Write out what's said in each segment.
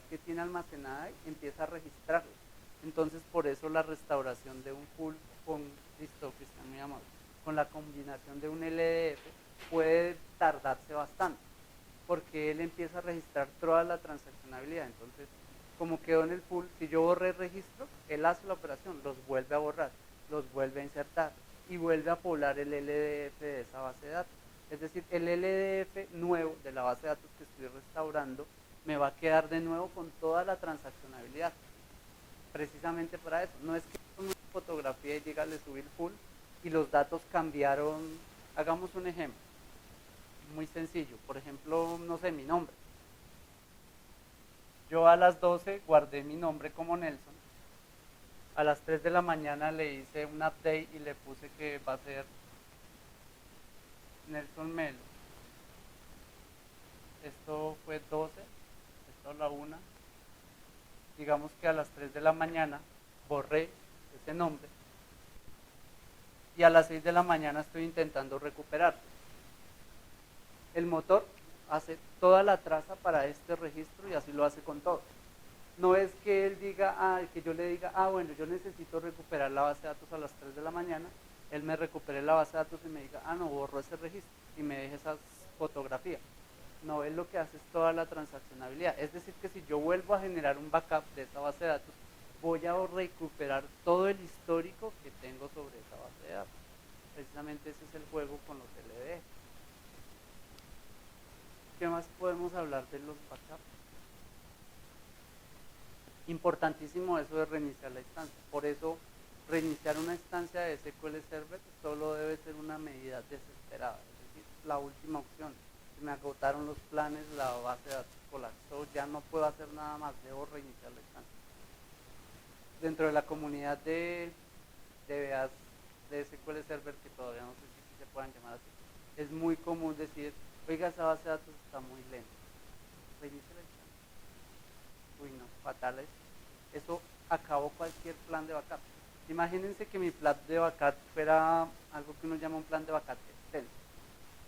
que tiene almacenada ahí, empieza a registrarla. Entonces, por eso la restauración de un full con, listo, Cristian, muy amable, con la combinación de un LDF puede tardarse bastante, porque él empieza a registrar toda la transaccionabilidad. Entonces, como quedó en el full, si yo borré el registro, él hace la operación, los vuelve a borrar, los vuelve a insertar y vuelve a poblar el LDF de esa base de datos. Es decir, el LDF nuevo de la base de datos que estoy restaurando me va a quedar de nuevo con toda la transaccionabilidad. Precisamente para eso. No es que con una fotografía y diga le subí el full y los datos cambiaron. Hagamos un ejemplo muy sencillo. Por ejemplo, no sé, mi nombre. Yo a las 12 guardé mi nombre como Nelson. A las 3 de la mañana le hice un update y le puse que va a ser Nelson Melo. Esto fue 12, esto a la 1. Digamos que a las 3 de la mañana borré ese nombre y a las 6 de la mañana estoy intentando recuperar. El motor hace toda la traza para este registro y así lo hace con todo. No es que él diga, que yo le diga, bueno, yo necesito recuperar la base de datos a las 3 de la mañana, él me recupere la base de datos y me diga, no, borró ese registro y me deje esas fotografías. No, él lo que hace es toda la transaccionabilidad. Es decir, que si yo vuelvo a generar un backup de esa base de datos, voy a recuperar todo el histórico que tengo sobre esa base de datos. Precisamente ese es el juego con los LDE. ¿Qué más podemos hablar de los backups? Importantísimo eso de reiniciar la instancia. Por eso, reiniciar una instancia de SQL Server solo debe ser una medida desesperada, es decir, la última opción. Se me agotaron los planes, la base de datos colapsó, ya no puedo hacer nada más, debo reiniciar la instancia. Dentro de la comunidad de DBAs de SQL Server, que todavía no sé si se puedan llamar así, es muy común decir, oiga, esa base de datos está muy lenta, reinicie la instancia. Uy, no, fatales. Eso acabó cualquier plan de backup. Imagínense que mi plan de backup fuera algo que uno llama un plan de backup extenso.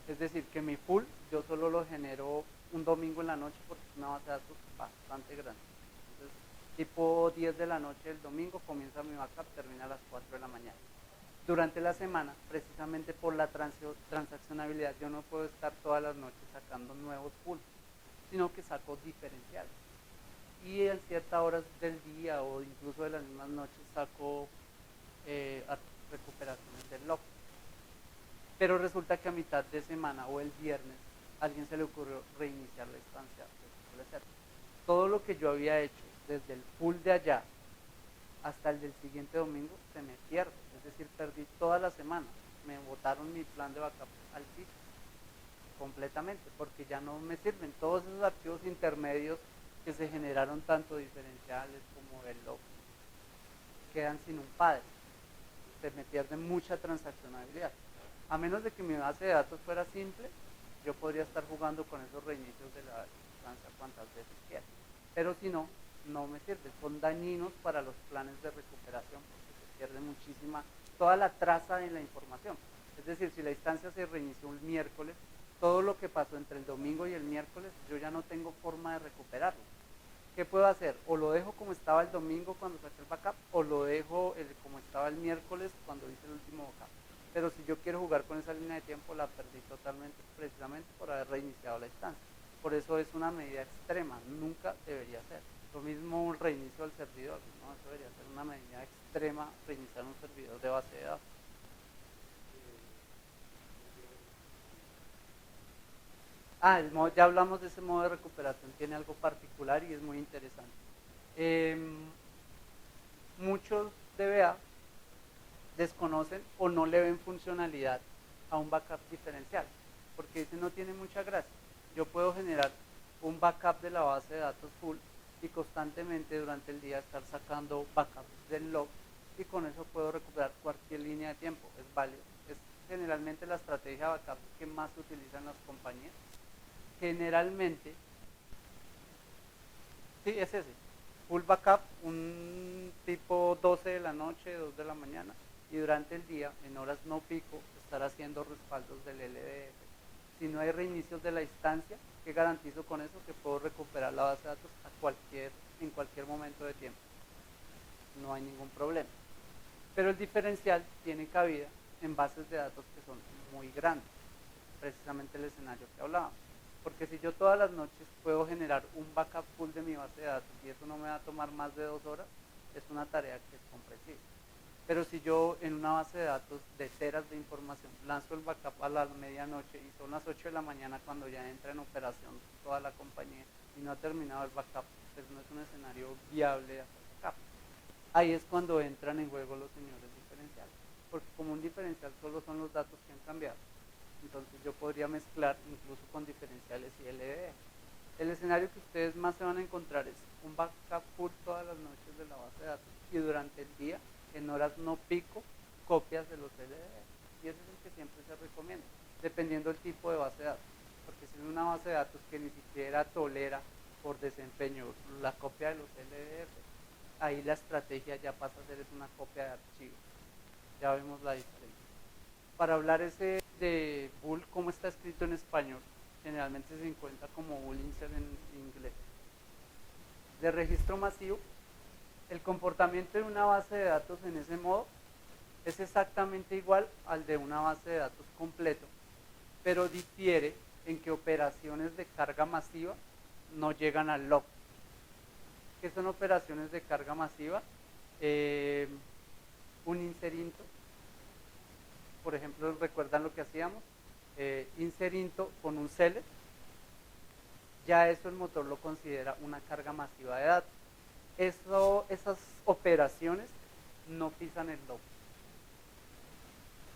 Es decir, que mi full yo solo lo genero un domingo en la noche porque es una base de datos bastante grande. Entonces, tipo 10 de la noche del domingo comienza mi backup, termina a las 4 de la mañana. Durante la semana, precisamente por la transaccionabilidad, yo no puedo estar todas las noches sacando nuevos pools, sino que saco diferenciales. Y en ciertas horas del día o incluso de las mismas noches saco recuperaciones del log. Pero resulta que a mitad de semana o el viernes a alguien se le ocurrió reiniciar la instancia de SQL Server. Todo lo que yo había hecho desde el pool de allá hasta el del siguiente domingo se me pierde. Es decir, perdí toda la semana. Me botaron mi plan de backup al piso completamente porque ya no me sirven. Todos esos archivos intermedios que se generaron tanto diferenciales como el log quedan sin un padre. Se me pierde mucha transaccionabilidad. A menos de que mi base de datos fuera simple, yo podría estar jugando con esos reinicios de la instancia cuantas veces quiera. Pero si no, no me sirve. Son dañinos para los planes de recuperación porque se pierde muchísima, toda la traza de la información. Es decir, si la instancia se reinició un miércoles, todo lo que pasó entre el domingo y el miércoles, yo ya no tengo forma de recuperarlo. ¿Qué puedo hacer? O lo dejo como estaba el domingo cuando saqué el backup, o lo dejo como estaba el miércoles cuando hice el último backup. Pero si yo quiero jugar con esa línea de tiempo, la perdí totalmente, precisamente por haber reiniciado la instancia. Por eso es una medida extrema, nunca debería ser. Lo mismo un reinicio del servidor, ¿no? Eso debería ser una medida extrema, reiniciar un servidor de base de datos. Ya hablamos de ese modo de recuperación, tiene algo particular y es muy interesante. Eh, Muchos DBA desconocen o no le ven funcionalidad a un backup diferencial, porque ese no tiene mucha gracia. Yo puedo generar un backup de la base de datos full y constantemente durante el día estar sacando backups del log y con eso puedo recuperar cualquier línea de tiempo, es válido. Es generalmente la estrategia de backup que más se utiliza en las compañías. Generalmente, sí, es ese, full backup, un tipo 12 de la noche, 2 de la mañana, y durante el día, en horas no pico, estar haciendo respaldos del LDF. Si no hay reinicios de la instancia, ¿qué garantizo con eso? Que puedo recuperar la base de datos en cualquier momento de tiempo. No hay ningún problema. Pero el diferencial tiene cabida en bases de datos que son muy grandes, precisamente el escenario que hablábamos. Porque si yo todas las noches puedo generar un backup full de mi base de datos y eso no me va a tomar más de 2 horas, es una tarea que es comprensible. Pero si yo en una base de datos de teras de información lanzo el backup a la medianoche y son las 8 de la mañana cuando ya entra en operación toda la compañía y no ha terminado el backup, pues no es un escenario viable de hacer backup. Ahí es cuando entran en juego los señores diferenciales, porque como un diferencial solo son los datos que han cambiado, entonces yo podría mezclar incluso con diferenciales y LDE. El escenario que ustedes más se van a encontrar es un backup full todas las noches de la base de datos y durante el día, en horas no pico, copias de los LDE. Y ese es el que siempre se recomienda, dependiendo del tipo de base de datos. Porque si es una base de datos que ni siquiera tolera por desempeño la copia de los LDE, ahí la estrategia ya pasa a ser una copia de archivo. Ya vemos la diferencia. Para hablar ese de bool, ¿cómo está escrito en español? Generalmente se encuentra como bool insert en inglés. De registro masivo, el comportamiento de una base de datos en ese modo es exactamente igual al de una base de datos completo, pero difiere en que operaciones de carga masiva no llegan al log. ¿Qué son operaciones de carga masiva? Un inserinto, por ejemplo, ¿recuerdan lo que hacíamos? Inserinto con un select, ya eso el motor lo considera una carga masiva de datos. Esas operaciones no pisan el log.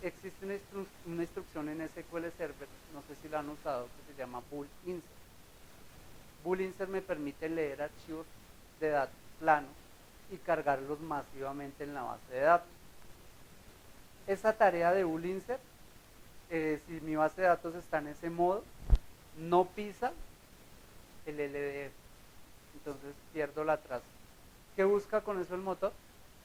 Existe una instrucción en SQL Server, no sé si la han usado, que se llama bool insert. Bool insert me permite leer archivos de datos planos y cargarlos masivamente en la base de datos. Esa tarea de bool insert, si mi base de datos está en ese modo, no pisa el LDF, entonces pierdo la traza. ¿Qué busca con eso el motor?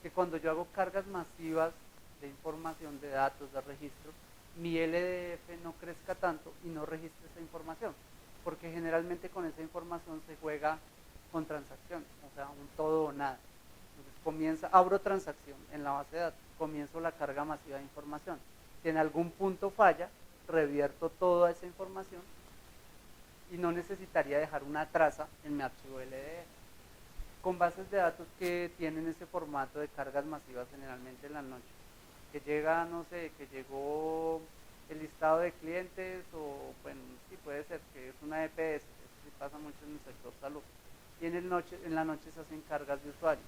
Que cuando yo hago cargas masivas de información, de datos, de registros, mi LDF no crezca tanto y no registre esa información, porque generalmente con esa información se juega con transacciones, o sea, un todo o nada. Entonces abro transacción en la base de datos, comienzo la carga masiva de información. Si en algún punto falla, revierto toda esa información y no necesitaría dejar una traza en mi archivo LDF. Con bases de datos que tienen ese formato de cargas masivas generalmente en la noche, que llega, no sé, que llegó el listado de clientes o, bueno, sí puede ser que es una EPS, eso sí pasa mucho en el sector salud, y en la noche se hacen cargas de usuarios,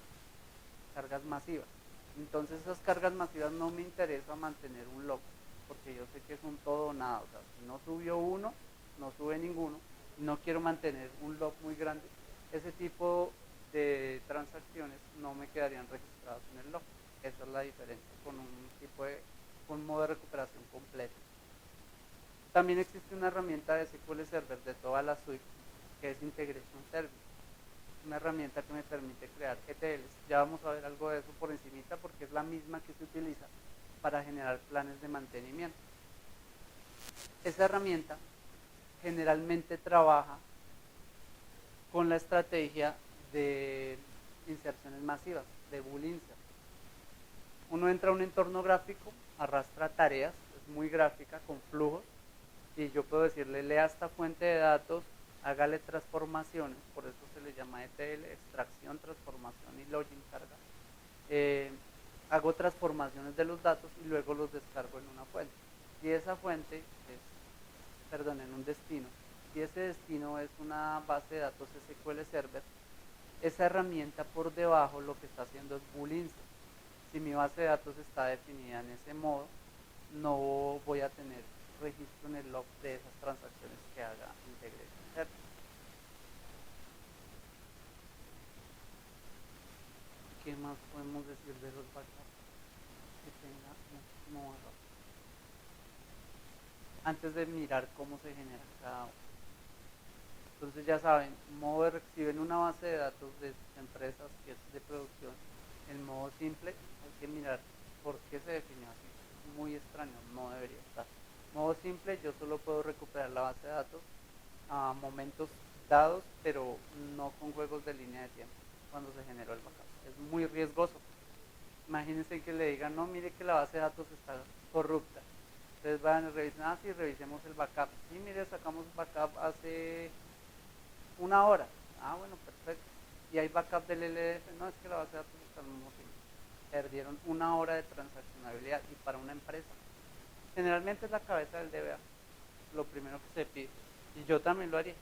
cargas masivas. Entonces esas cargas masivas no me interesa mantener un log, porque yo sé que es un todo o nada, o sea, si no subió uno, no sube ninguno, y no quiero mantener un log muy grande, ese tipo de transacciones no me quedarían registradas en el log. Esa es la diferencia con un modo de recuperación completo. También existe una herramienta de SQL Server de toda la suite que es Integration Service, una herramienta que me permite crear ETLs. Ya vamos a ver algo de eso por encimita porque es la misma que se utiliza para generar planes de mantenimiento. Esa herramienta generalmente trabaja con la estrategia de inserciones masivas, de bool insert. Uno entra a un entorno gráfico, arrastra tareas, es muy gráfica, con flujos, y yo puedo decirle, lea esta fuente de datos, hágale transformaciones, por eso se le llama ETL, extracción, transformación y login carga. Hago transformaciones de los datos y luego los descargo en una fuente. Y esa fuente en un destino. Y ese destino es una base de datos SQL Server. Esa herramienta por debajo lo que está haciendo es bool insert. Si mi base de datos está definida en ese modo, no voy a tener registro en el log de esas transacciones que haga Integration Service. ¿Qué más podemos decir de los backups que tenga no backup? Antes de mirar cómo se genera cada uno. Entonces ya saben, si ven una base de datos de empresas que es de producción, en modo simple, hay que mirar por qué se definió así. Es muy extraño, no debería estar. Modo simple, yo solo puedo recuperar la base de datos a momentos dados, pero no con juegos de línea de tiempo cuando se generó el backup. Es muy riesgoso. Imagínense que le digan, no, mire que la base de datos está corrupta. Entonces van y revisan, ah, sí, revisemos el backup. Sí, mire, sacamos backup hace una hora. Ah, bueno, perfecto. Y hay backup del LDF. No, es que la base de datos está al mismo tiempo. Perdieron una hora de transaccionabilidad y para una empresa. Generalmente es la cabeza del DBA, lo primero que se pide. Y yo también lo haría.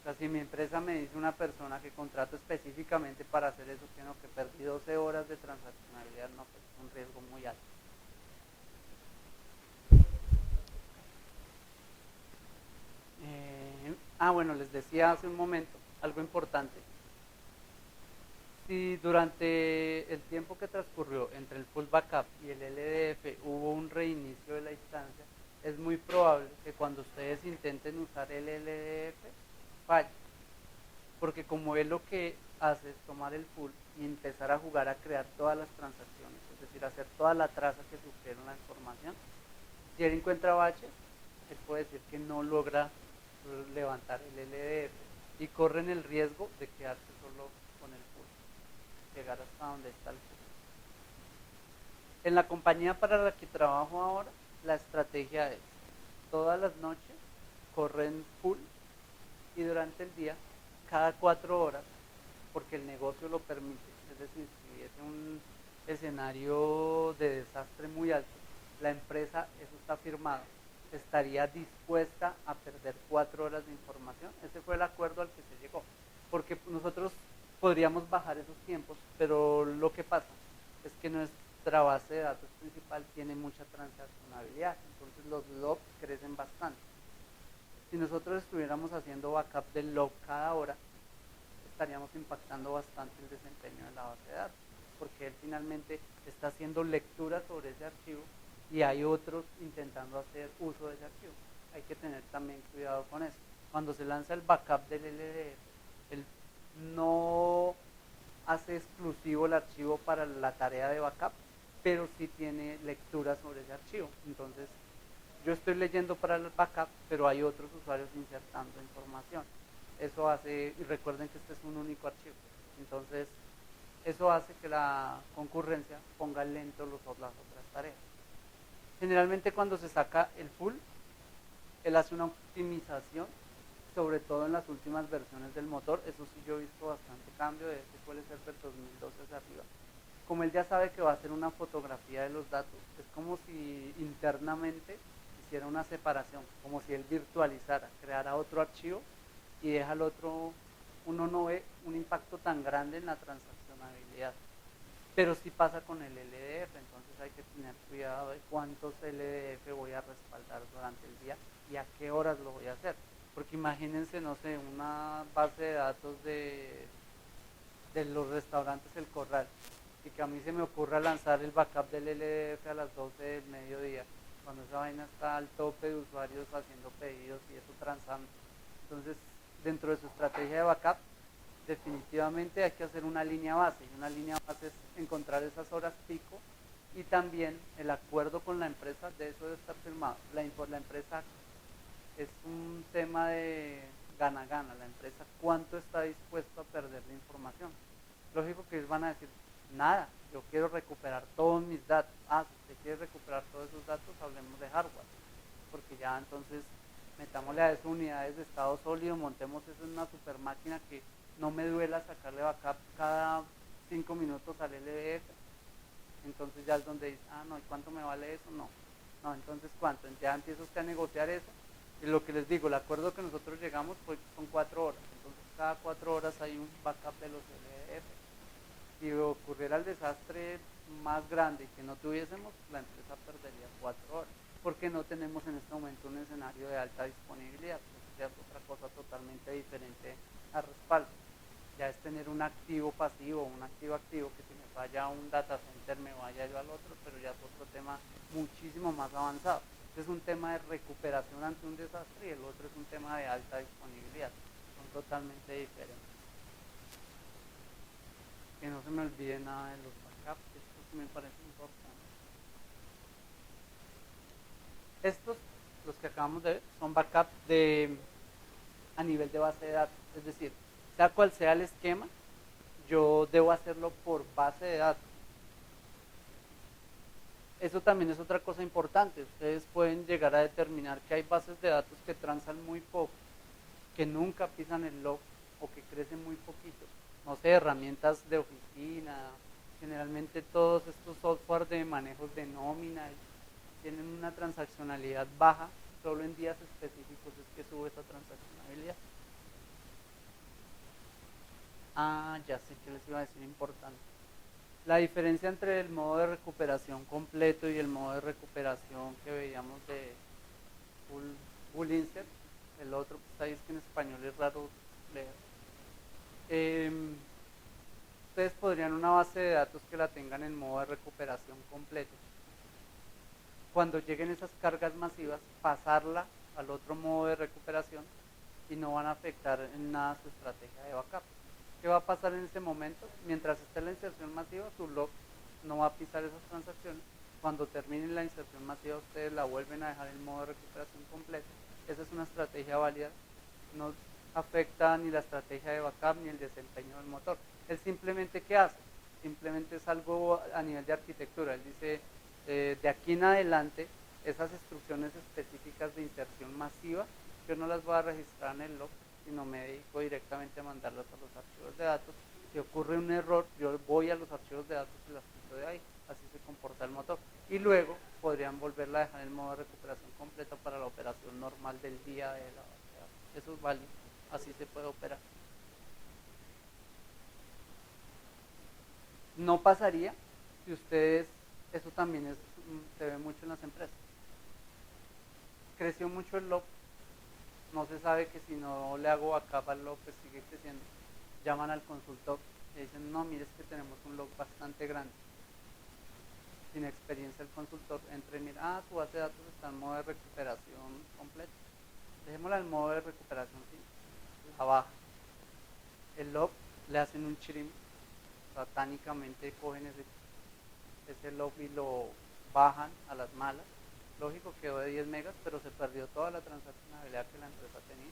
O sea, si mi empresa me dice una persona que contrato específicamente para hacer eso, que no, que perdí 12 horas de transaccionalidad, no, pues es un riesgo muy alto. Bueno, les decía hace un momento algo importante. Si durante el tiempo que transcurrió entre el full backup y el LDF hubo un reinicio de la instancia, es muy probable que cuando ustedes intenten usar el LDF falle, porque como él lo que hace es tomar el full y empezar a jugar a crear todas las transacciones, es decir, hacer toda la traza que sufrieron la información. Si él encuentra baches, él puede decir que no logra levantar el LDF y corren el riesgo de quedarse solo con el full, llegar hasta donde está el full. En la compañía para la que trabajo ahora, la estrategia es todas las noches corren full y durante el día, cada 4 horas, porque el negocio lo permite. Es decir, si hubiese un escenario de desastre muy alto, la empresa, eso está firmado, estaría dispuesta a perder 4 horas de información. Ese fue el acuerdo al que se llegó. Porque nosotros podríamos bajar esos tiempos, pero lo que pasa es que nuestra base de datos principal tiene mucha transaccionabilidad, entonces los logs crecen bastante. Si nosotros estuviéramos haciendo backup del log cada hora, estaríamos impactando bastante el desempeño de la base de datos, porque él finalmente está haciendo lectura sobre ese archivo y hay otros intentando hacer uso de ese archivo. Hay que tener también cuidado con eso. Cuando se lanza el backup del LDF, él no hace exclusivo el archivo para la tarea de backup, pero sí tiene lectura sobre ese archivo. Entonces, yo estoy leyendo para el backup, pero hay otros usuarios insertando información. Eso hace, y recuerden que este es un único archivo. Entonces, eso hace que la concurrencia ponga lento las otras tareas. Generalmente cuando se saca el full, él hace una optimización, sobre todo en las últimas versiones del motor. Eso sí, yo he visto bastante cambio de este suele ser del 2012 hacia arriba. Como él ya sabe que va a hacer una fotografía de los datos, es como si internamente hiciera una separación, como si él virtualizara, creara otro archivo y deja el otro. Uno no ve un impacto tan grande en la transaccionabilidad, pero sí pasa con el LDF. Entonces hay que tener cuidado de cuántos LDF voy a respaldar durante el día y a qué horas lo voy a hacer, porque imagínense, no sé, una base de datos de los restaurantes El Corral, y que a mí se me ocurra lanzar el backup del LDF a las 12 del mediodía, cuando esa vaina está al tope de usuarios haciendo pedidos y eso transando. Entonces, dentro de su estrategia de backup, definitivamente hay que hacer una línea base, y una línea base es encontrar esas horas pico, y también el acuerdo con la empresa, de eso debe estar firmado. La empresa es un tema de gana-gana, la empresa cuánto está dispuesto a perder de información. Lógico que ellos van a decir, nada, yo quiero recuperar todos mis datos. Ah, si usted quiere recuperar todos esos datos, hablemos de hardware, porque ya entonces metámosle a esas unidades de estado sólido, montemos eso en una super máquina que no me duela sacarle backup cada 5 minutos al LDF. Entonces ya es donde dice, no, ¿y cuánto me vale eso? No, entonces ¿cuánto? Ya empiezo usted a negociar eso. Y lo que les digo, el acuerdo que nosotros llegamos son 4 horas. Entonces cada 4 horas hay un backup de los LDF. Si ocurriera el desastre más grande que no tuviésemos, la empresa perdería 4 horas, porque no tenemos en este momento un escenario de alta disponibilidad. Eso ya es otra cosa totalmente diferente a respaldo. Ya es tener un activo pasivo, un activo activo, que si me falla un data center me vaya yo al otro, pero ya es otro tema muchísimo más avanzado. Este es un tema de recuperación ante un desastre y el otro es un tema de alta disponibilidad. Son totalmente diferentes. Que no se me olvide nada de los backups, esto sí me parece importante. Estos, los que acabamos de ver, son backup a nivel de base de datos. Es decir, sea cual sea el esquema, yo debo hacerlo por base de datos. Eso también es otra cosa importante. Ustedes pueden llegar a determinar que hay bases de datos que transan muy poco, que nunca pisan el log o que crecen muy poquito. No sé, herramientas de oficina, generalmente todos estos software de manejos de nómina tienen una transaccionalidad baja, solo en días específicos es que sube esa transaccionalidad. Ah, ya sé que les iba a decir importante. La diferencia entre el modo de recuperación completo y el modo de recuperación que veíamos de full, full insert, el otro que está ahí es que en español es raro leer. Eh, Ustedes podrían una base de datos que la tengan en modo de recuperación completo. Cuando lleguen esas cargas masivas, pasarla al otro modo de recuperación y no van a afectar en nada su estrategia de backup. ¿Qué va a pasar en ese momento? Mientras esté la inserción masiva, su log no va a pisar esas transacciones. Cuando termine la inserción masiva, ustedes la vuelven a dejar en modo de recuperación completo. Esa es una estrategia válida. No afecta ni la estrategia de backup ni el desempeño del motor. Él simplemente, ¿qué hace? Simplemente es algo a nivel de arquitectura. Él dice, de aquí en adelante, esas instrucciones específicas de inserción masiva, yo no las voy a registrar en el log, sino me dedico directamente a mandarlas a los archivos de datos. Si ocurre un error, yo voy a los archivos de datos y las quito de ahí. Así se comporta el motor. Y luego podrían volverla a dejar en modo de recuperación completa para la operación normal del día de la base de datos. Eso es válido. Así se puede operar. No pasaría si ustedes, eso también se ve mucho en las empresas. Creció mucho el log, no se sabe que si no le hago backup al log, pues sigue creciendo. Llaman al consultor y dicen, no, mire, es que tenemos un log bastante grande. Sin experiencia el consultor entra y mira, su base de datos está en modo de recuperación completa. Dejémosla en modo de recuperación, sí. La baja. El log le hacen un trim, satánicamente cogen ese log y lo bajan a las malas. Lógico, quedó de 10 megas, pero se perdió toda la transaccionalidad que la empresa tenía.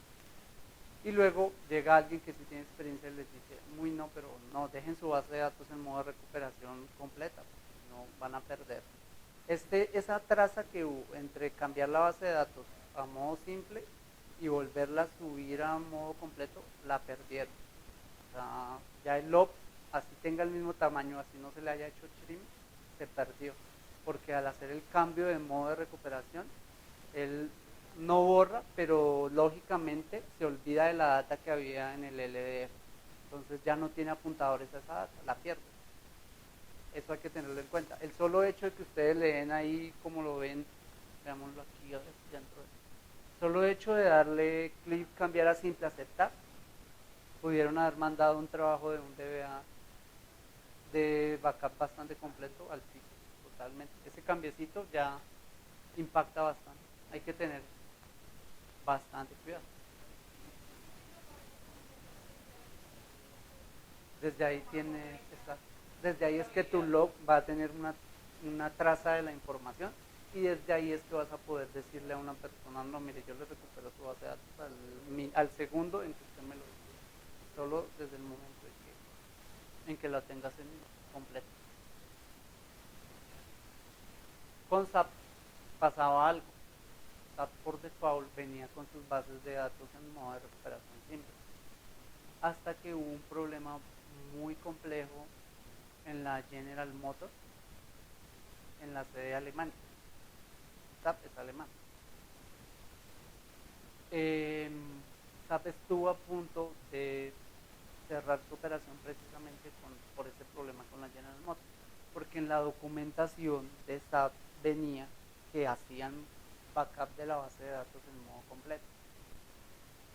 Y luego llega alguien que sí tiene experiencia y les dice, muy no, pero no, dejen su base de datos en modo de recuperación completa, porque no van a perder. Esa traza que hubo entre cambiar la base de datos a modo simple y volverla a subir a modo completo, la perdieron. O sea, ya el log, así tenga el mismo tamaño, así no se le haya hecho trim, se perdió. Porque al hacer el cambio de modo de recuperación, él no borra, pero lógicamente se olvida de la data que había en el LDF. Entonces ya no tiene apuntadores a esa data, la pierde. Eso hay que tenerlo en cuenta. El solo hecho de que ustedes leen ahí como lo ven, veámoslo aquí, a ver si ya entró. Solo hecho de darle clic, cambiar a simple aceptar, pudieron haber mandado un trabajo de un DBA de backup bastante completo al piso, totalmente. Ese cambiecito ya impacta bastante. Hay que tener bastante cuidado. Desde ahí tiene desde ahí es que tu log va a tener una traza de la información y desde ahí es que vas a poder decirle a una persona, no, mire, yo le recupero su base de datos al segundo en que usted me lo dice, solo desde el momento en que la tengas en completo. Con SAP pasaba algo. SAP por default venía con sus bases de datos en modo de recuperación simple. Hasta que hubo un problema muy complejo en la General Motors, en la sede de Alemania. SAP es alemán. Eh, SAP estuvo a punto de cerrar su operación precisamente por ese problema con la General Motors, porque en la documentación de SAP venía que hacían backup de la base de datos en modo completo.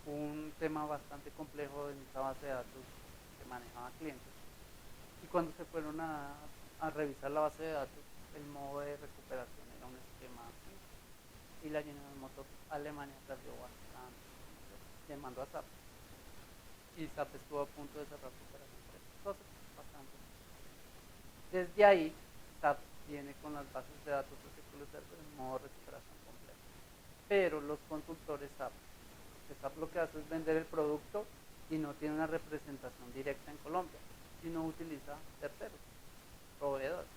Un tema bastante complejo en esa base de datos que manejaba clientes. Y cuando se fueron a revisar la base de datos, el modo de recuperación era un esquema así. Y la General Motors Alemania perdió bastante. Demandó a SAP. Y SAP estuvo a punto de cerrar su operación por esas cosas. Bastante. Desde ahí, SAP viene con las bases de datos de SQL Server en modo recuperación completa. pero los consultores SAP, que SAP lo que hace es vender el producto y no tiene una representación directa en Colombia, sino utiliza terceros, proveedores.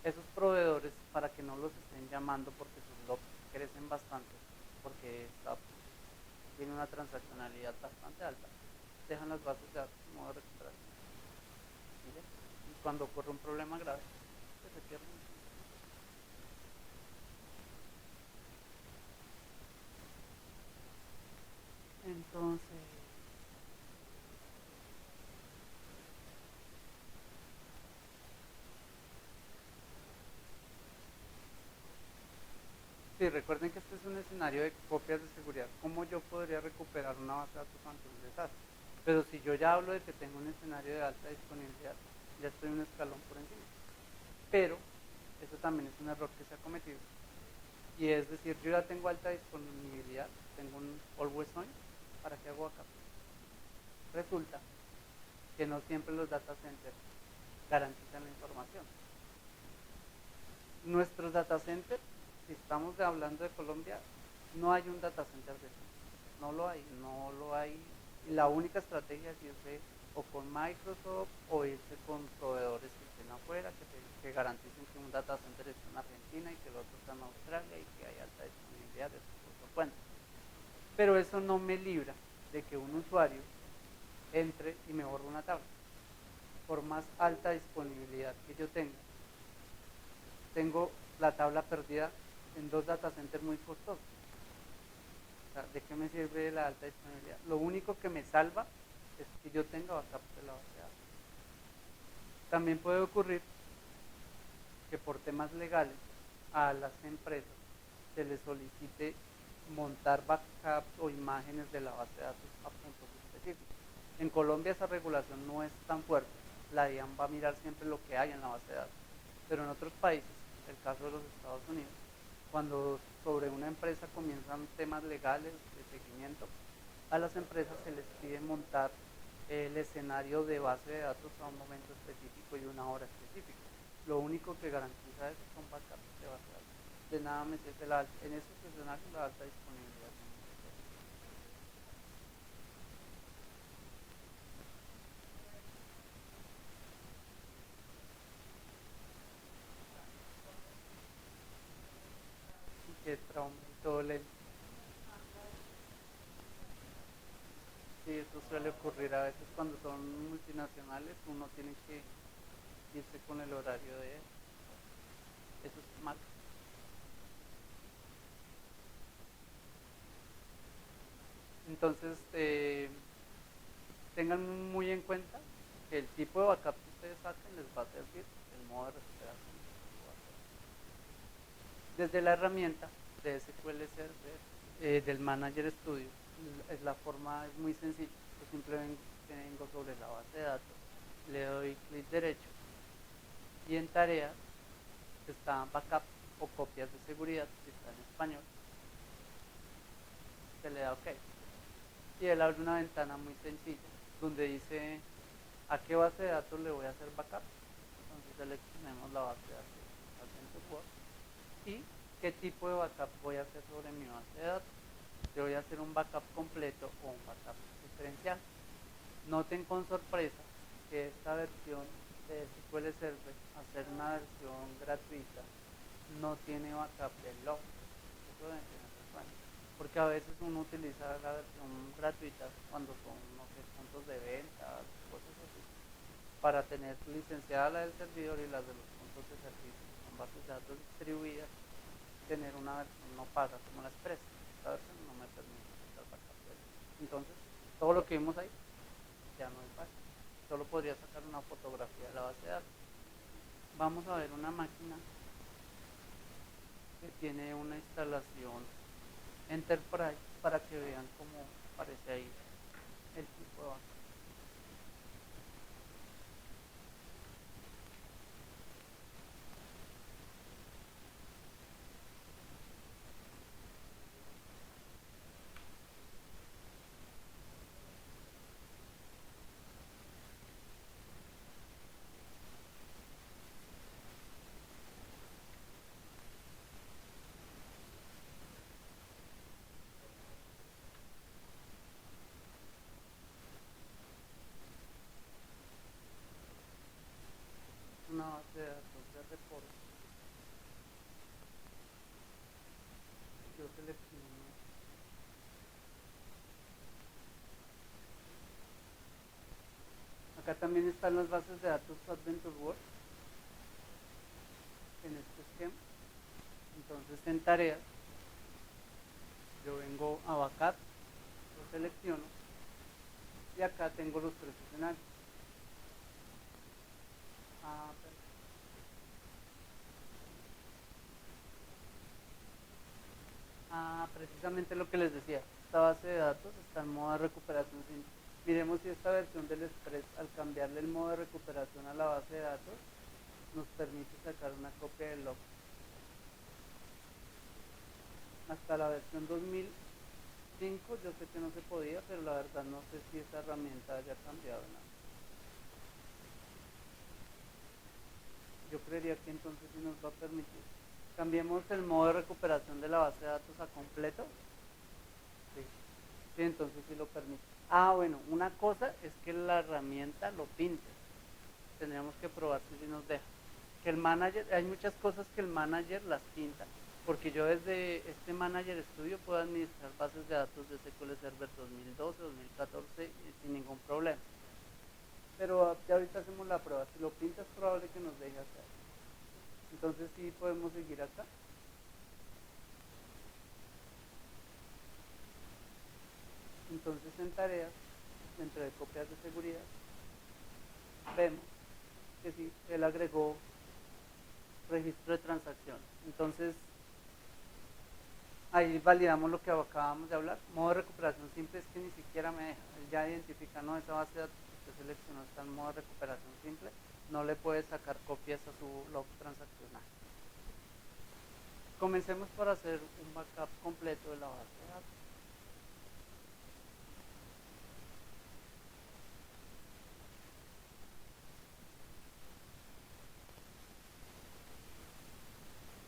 Esos proveedores, para que no los estén llamando porque sus logs crecen bastante, porque SAP tiene una transaccionalidad bastante alta, dejan las bases de datos en modo de recuperación. Y cuando ocurre un problema grave, pues se pierden. Entonces, sí, recuerden que este es un escenario de copias de seguridad. ¿Cómo yo podría recuperar una base de datos ante un desastre? Pero si yo ya hablo de que tengo un escenario de alta disponibilidad, ya estoy un escalón por encima. Pero eso también es un error que se ha cometido. Y es decir, yo ya tengo alta disponibilidad, tengo un always on, ¿para qué hago acá? Resulta que no siempre los data centers garantizan la información. Nuestros data centers, si estamos hablando de Colombia, no hay un data center de eso. No lo hay, no lo hay. Y la única estrategia es irse o con Microsoft o irse con proveedores que estén afuera, que garanticen que un data center esté en Argentina y que el otro está en Australia y que hay alta disponibilidad de sus cuentas. Pero eso no me libra de que un usuario entre y me borre una tabla. Por más alta disponibilidad que yo tengo la tabla perdida en dos data centers muy costosos. O sea, ¿de qué me sirve la alta disponibilidad? Lo único que me salva es que yo tenga backup de la base de datos. También puede ocurrir que por temas legales a las empresas se les solicite montar backups o imágenes de la base de datos a puntos específicos. En Colombia esa regulación no es tan fuerte. La DIAN va a mirar siempre lo que hay en la base de datos. Pero en otros países, el caso de los Estados Unidos, cuando sobre una empresa comienzan temas legales de seguimiento, a las empresas se les pide montar el escenario de base de datos a un momento específico y una hora específica. Lo único que garantiza eso son backups de base de datos. De nada me sirve en esos escenarios la alta disponibilidad. Y que trauma y todo lento. Sí, eso suele ocurrir a veces cuando son multinacionales, uno tiene que irse con el horario de él. Eso es malo. Entonces, tengan muy en cuenta que el tipo de backup que ustedes saquen les va a servir el modo de recuperación. Desde la herramienta de SQL Server, del Manager Studio, es la forma es muy sencilla. Yo simplemente vengo sobre la base de datos, le doy clic derecho y en tareas está backup o copias de seguridad, si está en español, se le da OK. Y él abre una ventana muy sencilla donde dice a qué base de datos le voy a hacer backup. Entonces seleccionemos la base de datos y qué tipo de backup voy a hacer sobre mi base de datos. Yo voy a hacer un backup completo o un backup diferencial. Noten con sorpresa que esta versión de SQL Server, hacer una versión gratuita, no tiene backup del log. Eso deben tenerlo en cuenta. Porque a veces uno utiliza la versión gratuita cuando son, no sé, puntos de venta, cosas así, para tener licenciada la del servidor y las de los puntos de servicio, con bases de datos distribuidas, tener una versión no paga como la Express. Esta versión no me permite hacer backup de eso. Entonces, todo lo que vimos ahí ya no es fácil. Solo podría sacar una fotografía de la base de datos. Vamos a ver una máquina que tiene una instalación Enterprise para que vean cómo aparece ahí el tipo de base. report, yo selecciono, acá también están las bases de datos Adventure World en este esquema. Entonces en tareas yo vengo a backup, lo selecciono y acá tengo los tres escenarios. Precisamente lo que les decía, esta base de datos está en modo de recuperación simple. Miremos si esta versión del Express, al cambiarle el modo de recuperación a la base de datos, nos permite sacar una copia del log. Hasta la versión 2005 yo sé que no se podía, pero la verdad no sé si esta herramienta haya cambiado nada. Yo creería que entonces sí nos va a permitir. Cambiemos el modo de recuperación de la base de datos a completo. Sí, sí, entonces sí lo permite. Bueno, una cosa es que la herramienta lo pinte. Tendríamos que probar si nos deja. Que el manager, hay muchas cosas que el manager las pinta, porque yo desde este manager studio puedo administrar bases de datos de SQL Server 2012, 2014 sin ningún problema. Pero ya ahorita hacemos la prueba. Si lo pinta es probable que nos deje hacer. Entonces sí podemos seguir acá. Entonces en tareas, dentro de copias de seguridad, vemos que sí, él agregó registro de transacciones. Entonces ahí validamos lo que acabamos de hablar. Modo de recuperación simple es que ni siquiera me deja. Él ya identifica, no, esa base de datos que usted seleccionó está en modo de recuperación simple, no le puede sacar copias a su log transaccional. Comencemos por hacer un backup completo de la base de datos.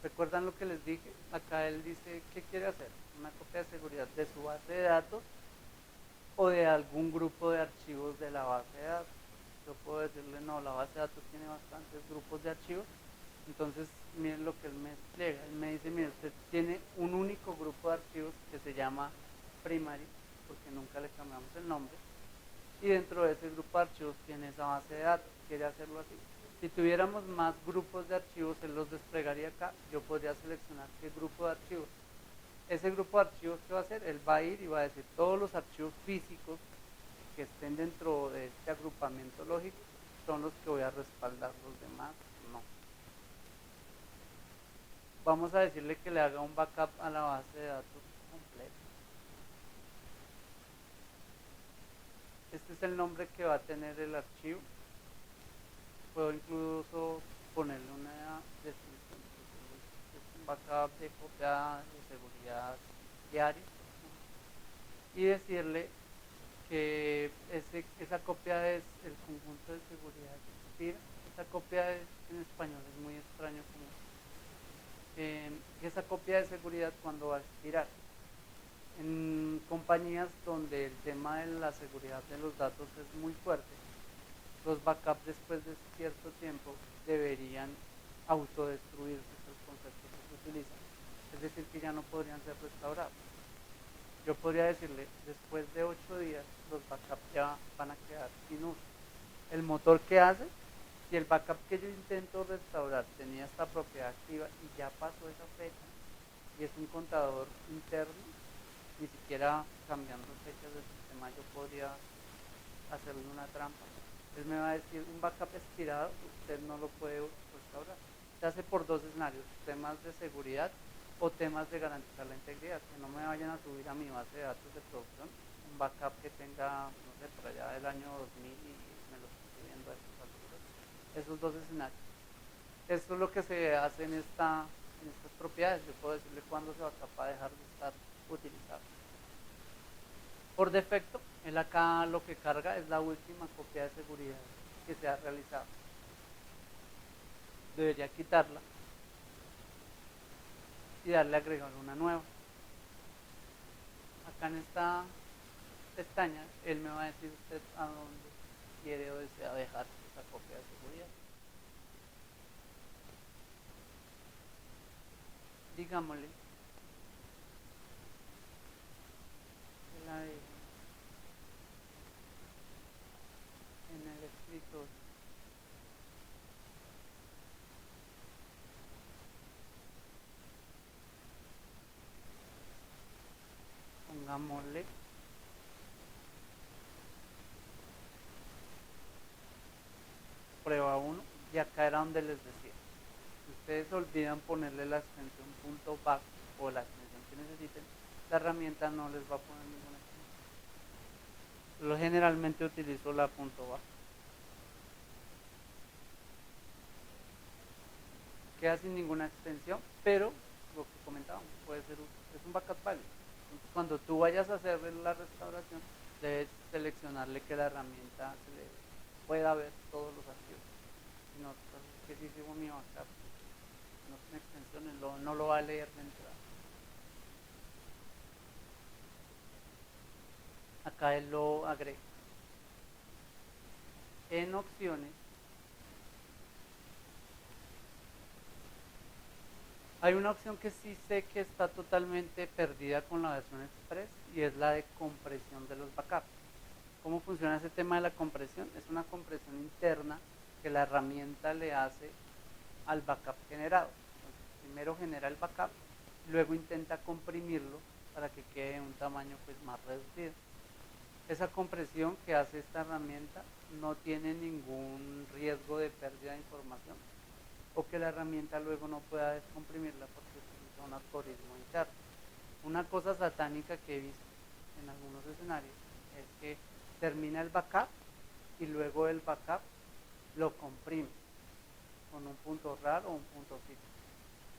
¿Recuerdan lo que les dije? Acá él dice, ¿qué quiere hacer? Una copia de seguridad de su base de datos o de algún grupo de archivos de la base de datos. Yo puedo decirle, no, la base de datos tiene bastantes grupos de archivos. Entonces, miren lo que él me despliega. Él me dice, mire, usted tiene un único grupo de archivos que se llama primary, porque nunca le cambiamos el nombre. Y dentro de ese grupo de archivos tiene esa base de datos. Quiere hacerlo así. Si tuviéramos más grupos de archivos, él los desplegaría acá. Yo podría seleccionar qué grupo de archivos. Ese grupo de archivos, ¿qué va a hacer? Él va a ir y va a decir todos los archivos físicos que estén dentro de este agrupamiento lógico son los que voy a respaldar, los demás no. Vamos a decirle que le haga un backup a la base de datos completa. Este es el nombre que va a tener el archivo. Puedo incluso ponerle una descripción. Es un backup de copia de seguridad diario. Y decirle que esa copia es el conjunto de seguridad que expira. Esa copia en español es muy extraño como esa copia de seguridad cuando va a expirar. En compañías donde el tema de la seguridad de los datos es muy fuerte, los backups después de cierto tiempo deberían autodestruirse, es el concepto que se utiliza. Es decir, que ya no podrían ser restaurados. Yo podría decirle, después de 8 días, los backups ya van a quedar sin uso. El motor que hace, si el backup que yo intento restaurar tenía esta propiedad activa y ya pasó esa fecha, y es un contador interno, ni siquiera cambiando fechas del sistema yo podría hacerle una trampa. Él me va a decir, un backup expirado, usted no lo puede restaurar. Se hace por dos escenarios, temas de seguridad o temas de garantizar la integridad, que no me vayan a subir a mi base de datos de producción un backup que tenga, no sé, por allá del año 2000 y me lo estoy subiendo a estos alturas. Esos dos escenarios. Esto es lo que se hace en estas propiedades. Yo puedo decirle cuándo se va a dejar de estar utilizado. Por defecto, él acá lo que carga es la última copia de seguridad que se ha realizado. Debería quitarla y darle a agregar una nueva. Acá en esta pestaña, él me va a decir usted a dónde quiere o desea dejar esa copia de seguridad. digámosle, que la deje en el escritorio. Pongámosle prueba 1 y acá era donde les decía. Si ustedes olvidan ponerle la extensión .back o la extensión que necesiten, la herramienta no les va a poner ninguna extensión. Yo generalmente utilizo la .back. Queda sin ninguna extensión, pero lo que comentábamos puede ser es un backup válido. Entonces, cuando tú vayas a hacer la restauración, debes seleccionarle que la herramienta se le pueda ver todos los archivos. Si no, que si sigo mi backup, no tiene extensiones, no lo va a leer de entrada. Acá él lo agrega. En opciones, hay una opción que sí sé que está totalmente perdida con la versión Express y es la de compresión de los backups. ¿Cómo funciona ese tema de la compresión? Es una compresión interna que la herramienta le hace al backup generado. Entonces, primero genera el backup, luego intenta comprimirlo para que quede un tamaño pues más reducido. Esa compresión que hace esta herramienta no tiene ningún riesgo de pérdida de información o que la herramienta luego no pueda descomprimirla porque utiliza un algoritmo interno. Una cosa satánica que he visto en algunos escenarios es que termina el backup y luego el backup lo comprime con un punto RAR o un punto zip.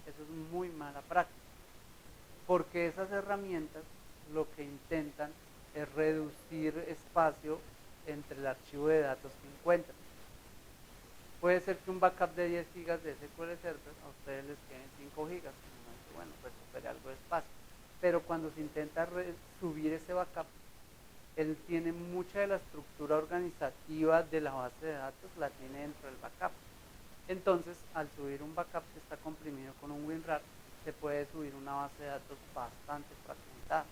Eso es muy mala práctica, porque esas herramientas lo que intentan es reducir espacio entre el archivo de datos que encuentran. Puede ser que un backup de 10 GB de SQL Server a ustedes les queden 5 GB, bueno, recupere algo de espacio, pero cuando se intenta subir ese backup, él tiene mucha de la estructura organizativa de la base de datos, la tiene dentro del backup. Entonces, al subir un backup que está comprimido con un WinRAR, se puede subir una base de datos bastante fragmentada,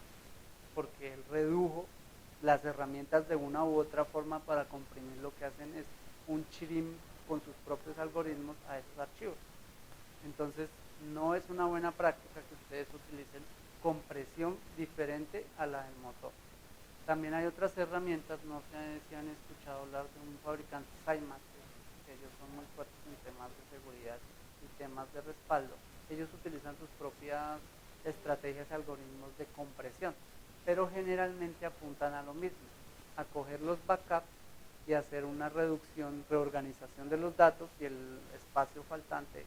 porque él redujo las herramientas de una u otra forma para comprimir. Lo que hacen es un trim con sus propios algoritmos a esos archivos. Entonces, no es una buena práctica que ustedes utilicen compresión diferente a la del motor. También hay otras herramientas, no sé si han escuchado hablar de un fabricante SideMaster, que ellos son muy fuertes en temas de seguridad y temas de respaldo. Ellos utilizan sus propias estrategias y algoritmos de compresión, pero generalmente apuntan a lo mismo, a coger los backups y hacer una reducción, reorganización de los datos y el espacio faltante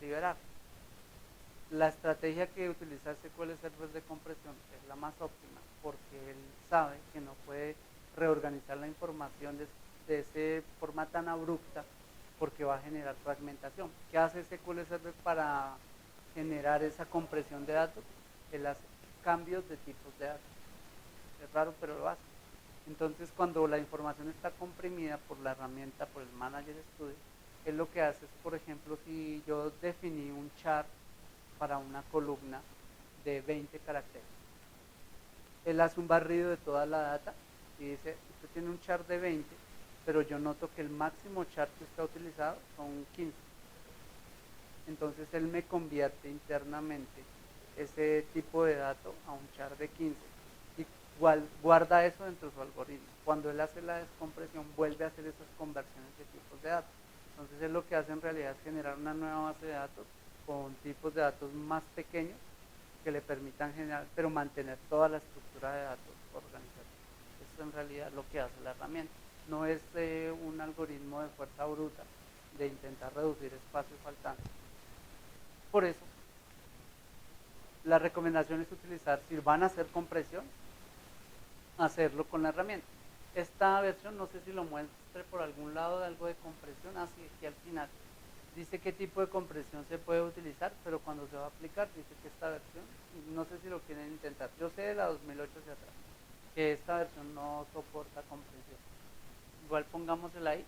liberar. La estrategia que utiliza SQL Server de compresión es la más óptima porque él sabe que no puede reorganizar la información de esa forma tan abrupta porque va a generar fragmentación. ¿Qué hace SQL Server para generar esa compresión de datos? Él hace cambios de tipos de datos. Es raro, pero lo hace. Entonces, cuando la información está comprimida por la herramienta, por el Manager Studio, él lo que hace es, por ejemplo, si yo definí un chart para una columna de 20 caracteres, él hace un barrido de toda la data y dice, usted tiene un chart de 20, pero yo noto que el máximo chart que usted ha utilizado son 15. Entonces él me convierte internamente ese tipo de dato a un chart de 15 y guarda eso dentro de su algoritmo. Cuando él hace la descompresión, vuelve a hacer esas conversiones de tipos de datos. Entonces él lo que hace en realidad es generar una nueva base de datos con tipos de datos más pequeños que le permitan generar, pero mantener toda la estructura de datos organizativa. Eso es en realidad lo que hace la herramienta. No es un algoritmo de fuerza bruta de intentar reducir espacio faltante. Por eso, la recomendación es utilizar, si van a hacer compresión, hacerlo con la herramienta. Esta versión, no sé si lo muestre por algún lado de algo de compresión, así aquí al final. Dice qué tipo de compresión se puede utilizar, pero cuando se va a aplicar dice que esta versión, no sé si lo quieren intentar, yo sé de la 2008 hacia atrás, que esta versión no soporta compresión. Igual pongámosela ahí.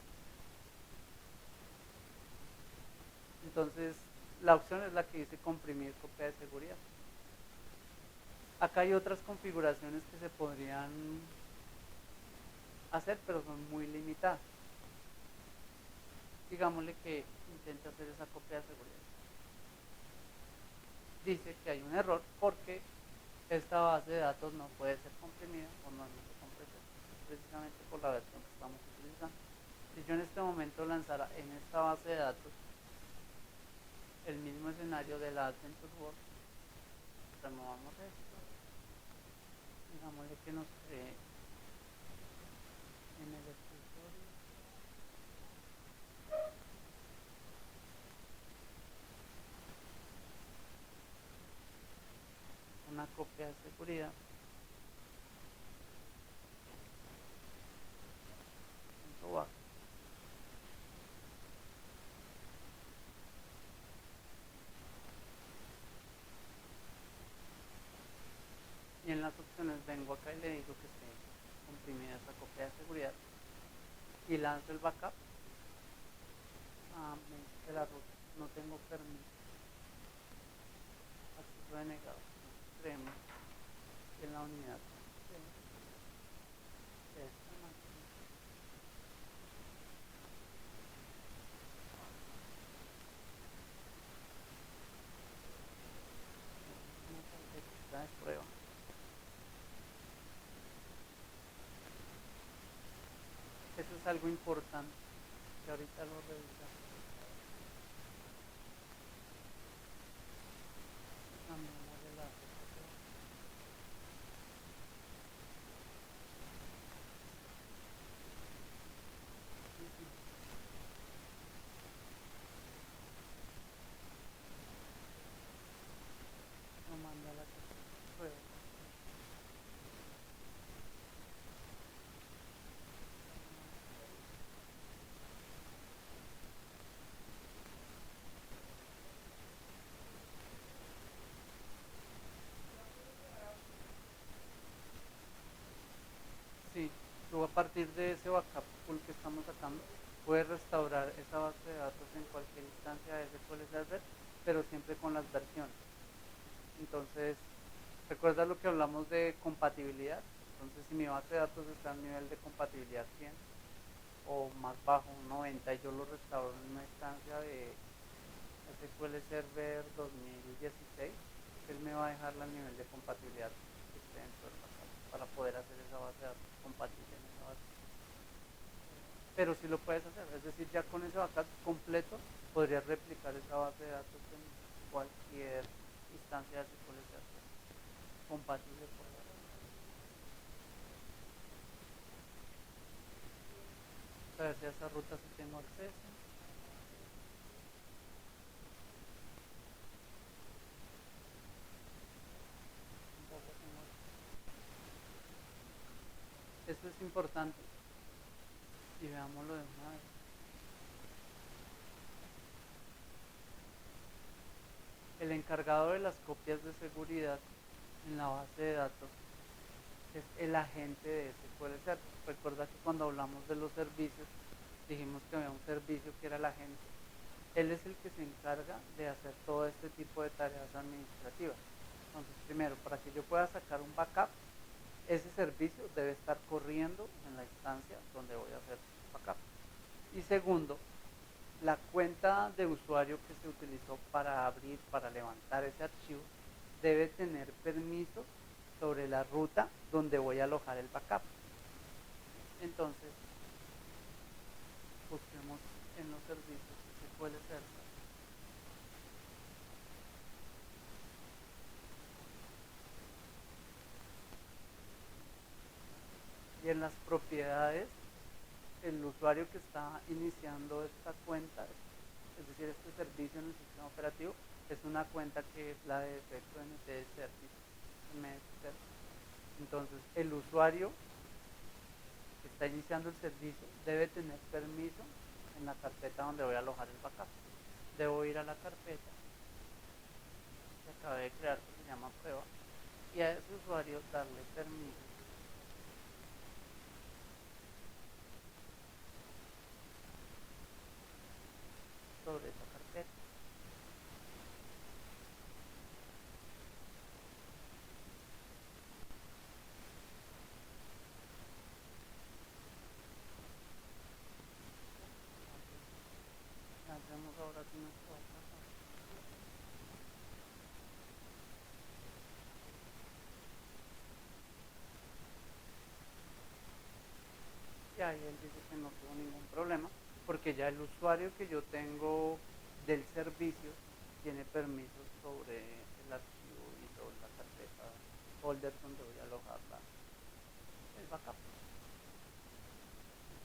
Entonces, la opción es la que dice comprimir copia de seguridad. Acá hay otras configuraciones que se podrían hacer, pero son muy limitadas. Digámosle que intente hacer esa copia de seguridad. Dice que hay un error porque esta base de datos no puede ser comprimida o no admite compresión, precisamente por la versión que estamos utilizando. Si yo en este momento lanzara en esta base de datos el mismo escenario de la Adventure World, removamos esto, digámosle que nos cree en el escritorio una copia de seguridad. .back. Y en las opciones vengo acá y le digo que esté comprimida esa copia de seguridad y lanzo el backup. Me dice que la ruta no tengo permiso, acceso denegado. Creemos que en la unidad de esta máquina una tarjetita de prueba. Eso es algo importante que ahorita lo revisamos. Cambiamos de la lo manda a la tarjeta de prueba. Sí, tú a partir de ese backup full que estamos sacando, puedes restaurar esa base de datos en cualquier instancia de SQL Server, pero siempre con las versiones. Entonces, ¿recuerdas lo que hablamos de compatibilidad? Entonces, si mi base de datos está a nivel de compatibilidad 100 o más bajo, un 90, y yo lo restauro en una instancia de SQL Server 2016, él me va a dejar el nivel de compatibilidad que esté dentro del backup para poder hacer esa base de datos compatible en esa base. Pero si lo puedes hacer, es decir, ya con ese backup completo podrías replicar esa base de datos en cualquier instancia de SQL Server compatible por la red. Saber si a esa ruta sí tengo acceso. Eso es importante y veámoslo de una vez. El encargado de las copias de seguridad en la base de datos es el agente de SQL Server. Recuerda que cuando hablamos de los servicios dijimos que había un servicio que era el agente. Él es el que se encarga de hacer todo este tipo de tareas administrativas. Entonces, primero, para que yo pueda sacar un backup, ese servicio debe estar corriendo en la instancia donde voy a hacer backup. Y segundo, la cuenta de usuario que se utilizó para abrir, para levantar ese archivo, debe tener permiso sobre la ruta donde voy a alojar el backup. Entonces, busquemos en los servicios SQL Server. Y en las propiedades, el usuario que está iniciando esta cuenta, es decir, este servicio en el sistema operativo, es una cuenta que es la de defecto MS Service. Entonces, el usuario que está iniciando el servicio debe tener permiso en la carpeta donde voy a alojar el backup. Debo ir a la carpeta que acabé de crear, que se llama prueba, y a ese usuario darle permiso sobre esa carpeta. nuestro backup. Y ahí él dice que no tuvo ningún problema, porque ya el usuario que yo tengo del servicio tiene permisos sobre el archivo y sobre la carpeta folder donde voy a alojar el backup.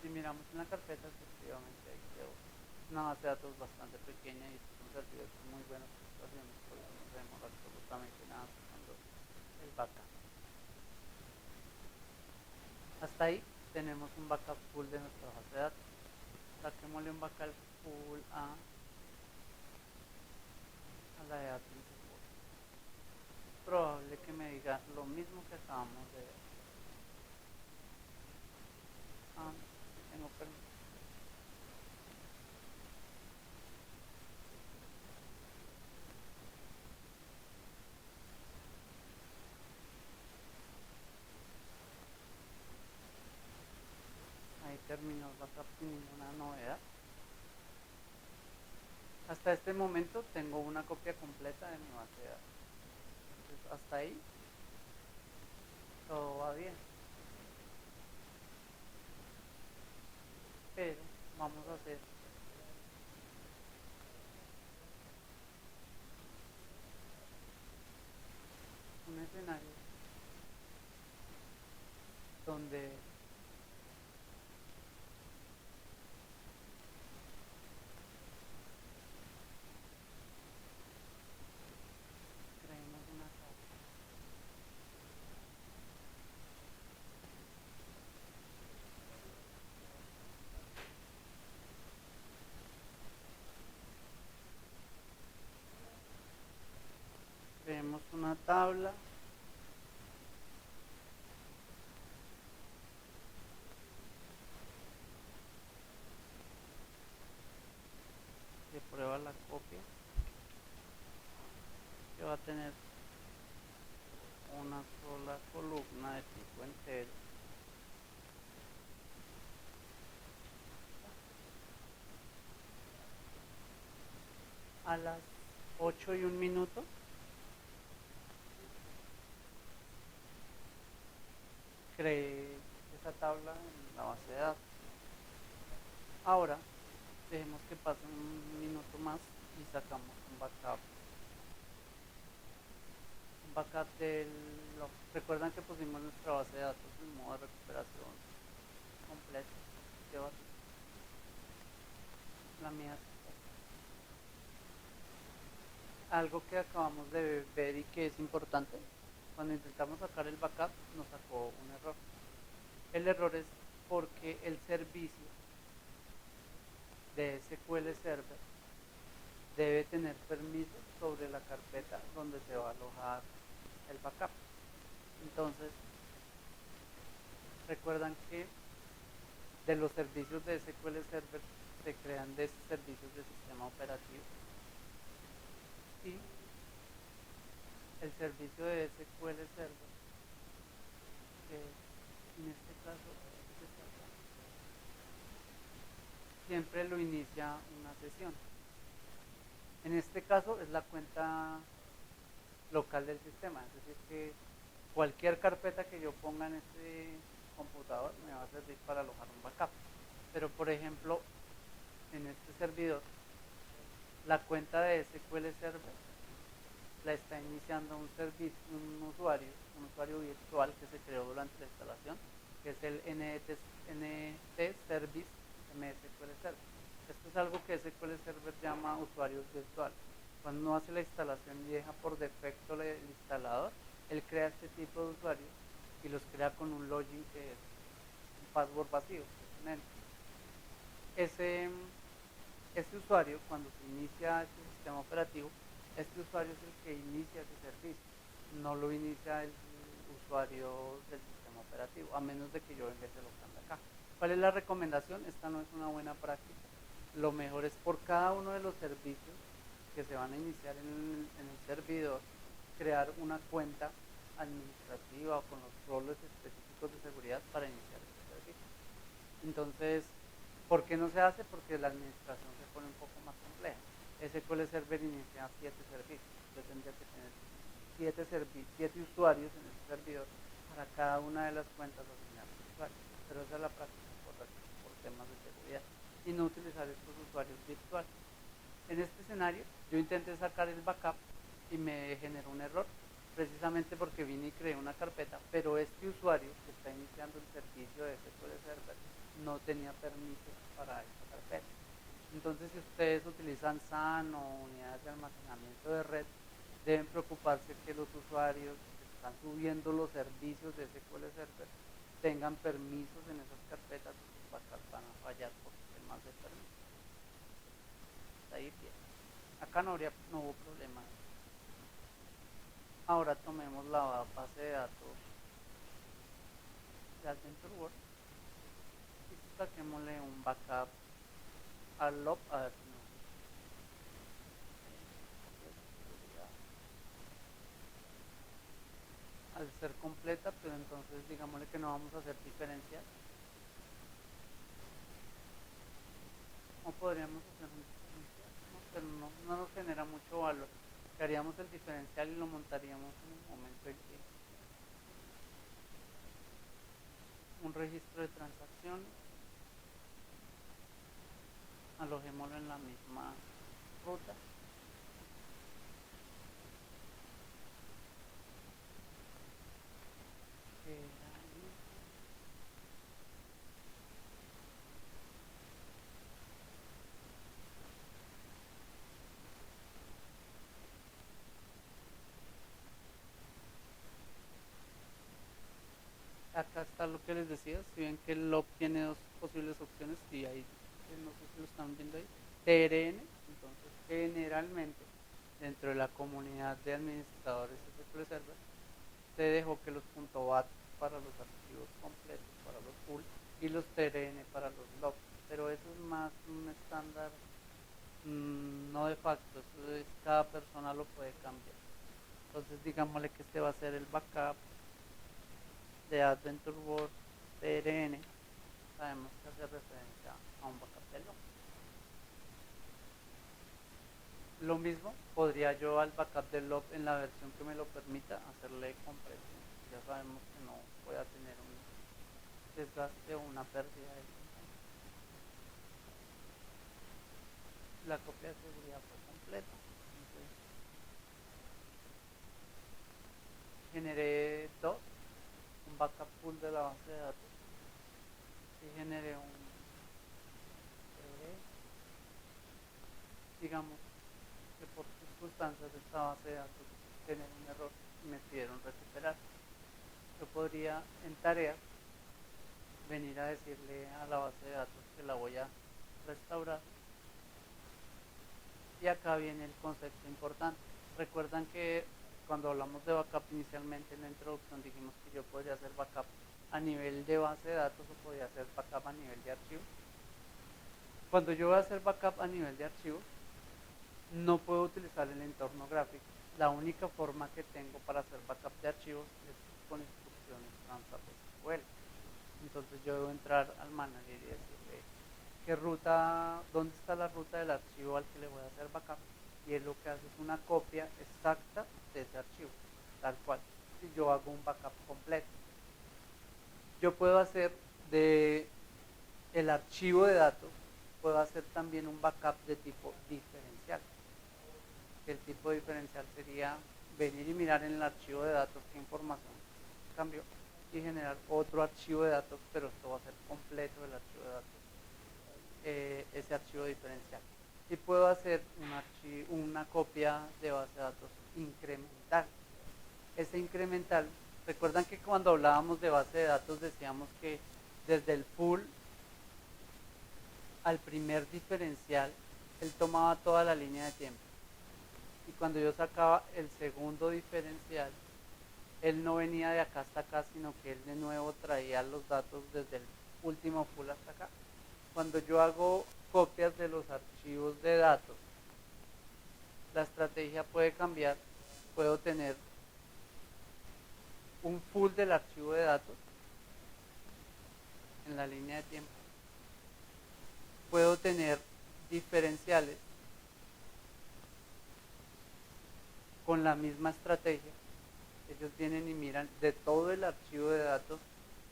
Si miramos en la carpeta, efectivamente ahí quedó una base de datos bastante pequeña y es un servidor con muy buenas prestaciones, por eso no se demora absolutamente nada usando el backup. Hasta ahí tenemos un backup full de nuestra base de datos. Saquémosle un backup full a la de admin support. Es probable que me diga lo mismo que acabamos de ver. Tengo permiso. Ahí terminó el backup sin ninguna novedad. Hasta este momento tengo una copia completa de mi base de datos. Entonces, hasta ahí todo va bien. Pero vamos a hacer un escenario donde creemos una tabla. Creemos una tabla que prueba la copia, que va a tener una sola columna de tipo entero. A las 8:01 creé esa tabla en la base de datos. Ahora dejemos que pase un minuto más y sacamos un backup del log. Recuerdan que pusimos nuestra base de datos en modo de recuperación completo. Lleva así. La mía es algo que acabamos de ver y que es importante. Cuando intentamos sacar el backup nos sacó un error. El error es porque el servicio de SQL Server debe tener permiso sobre la carpeta donde se va a alojar el backup. Entonces, recuerdan que de los servicios de SQL Server se crean de esos servicios de sistema operativo y el servicio de SQL Server, que en este caso siempre lo inicia una sesión. En este caso es la cuenta local del sistema, es decir que cualquier carpeta que yo ponga en este computador me va a servir para alojar un backup. Pero por ejemplo, en este servidor, la cuenta de SQL Server la está iniciando un usuario virtual que se creó durante la instalación, que es el NT Service MSQL Server. Esto es algo que SQL Server llama usuarios virtuales. Cuando uno hace la instalación y deja por defecto el instalador, él crea este tipo de usuarios y los crea con un login que es un password vacío, que es un ese usuario, cuando se inicia este sistema operativo, este usuario es el que inicia ese servicio, no lo inicia el usuario del sistema operativo, a menos de que yo venga y se lo cambie acá. ¿Cuál es la recomendación? Esta no es una buena práctica. Lo mejor es por cada uno de los servicios que se van a iniciar en el servidor, crear una cuenta administrativa o con los roles específicos de seguridad para iniciar este servicio. Entonces, ¿por qué no se hace? Porque la administración se pone un poco más compleja. SQL Server inicia 7 servicios. Yo tendría que tener 7 usuarios en ese servidor para cada una de las cuentas asignar usuarios. Pero esa es la práctica correcta por temas de seguridad y no utilizar estos usuarios virtuales. En este escenario, yo intenté sacar el backup y me generó un error, precisamente porque vine y creé una carpeta, pero este usuario que está iniciando el servicio de SQL Server no tenía permiso para esta carpeta. Entonces, si ustedes utilizan SAN o unidades de almacenamiento de red, deben preocuparse que los usuarios que están subiendo los servicios de SQL Server tengan permisos en esas carpetas y sus backups van a fallar por temas de permiso. Está ahí bien. Acá no hubo problema. Ahora tomemos la base de datos de Adventure World y saquémosle un backup al LOB, a ver si no. Al ser completa, pero entonces digámosle que no vamos a hacer diferencial. O podríamos hacer un diferencial, ¿no? Pero no nos genera mucho valor. Que haríamos el diferencial y lo montaríamos en el momento en que un registro de transacciones, alojémoslo en la misma ruta. Acá está lo que les decía, si ven que el log tiene dos posibles opciones, y ahí no sé si lo están viendo ahí, TRN, entonces generalmente dentro de la comunidad de administradores de SQL Server se dejó que los .bat para los archivos completos, para los full, y los TRN para los logs, pero eso es más un estándar no de facto, eso es, cada persona lo puede cambiar. Entonces digámosle que este va a ser el backup de Adventure World TRN, sabemos que hace referencia a un backup de log. Lo mismo podría yo al backup del log en la versión que me lo permita hacerle compresión. Ya sabemos que no voy a tener un desgaste o una pérdida de tiempo. La copia de seguridad fue completa. Entonces, generé un backup full de la base de datos y generé digamos que por circunstancias de esta base de datos tener un error y me pidieron recuperar. Yo podría en tareas venir a decirle a la base de datos que la voy a restaurar. Y acá viene el concepto importante. Recuerdan que cuando hablamos de backup inicialmente en la introducción dijimos que yo podría hacer backup a nivel de base de datos o podría hacer backup a nivel de archivo. Cuando yo voy a hacer backup a nivel de archivo, no puedo utilizar el entorno gráfico. La única forma que tengo para hacer backup de archivos es con instrucciones Transapp SQL. Entonces yo debo entrar al manager y decirle qué ruta, dónde está la ruta del archivo al que le voy a hacer backup, y él lo que hace es una copia exacta de ese archivo, tal cual, si yo hago un backup completo. Yo puedo hacer de el archivo de datos, puedo hacer también un backup de tipo diferencial. El tipo diferencial sería venir y mirar en el archivo de datos qué información cambió y generar otro archivo de datos, pero esto va a ser completo el archivo de datos, ese archivo diferencial. Y puedo hacer una copia de base de datos incremental. Ese incremental, recuerdan que cuando hablábamos de base de datos decíamos que desde el full al primer diferencial, él tomaba toda la línea de tiempo. Y cuando yo sacaba el segundo diferencial, él no venía de acá hasta acá, sino que él de nuevo traía los datos desde el último full hasta acá. Cuando yo hago copias de los archivos de datos, la estrategia puede cambiar. Puedo tener un full del archivo de datos en la línea de tiempo. Puedo tener diferenciales con la misma estrategia, ellos vienen y miran de todo el archivo de datos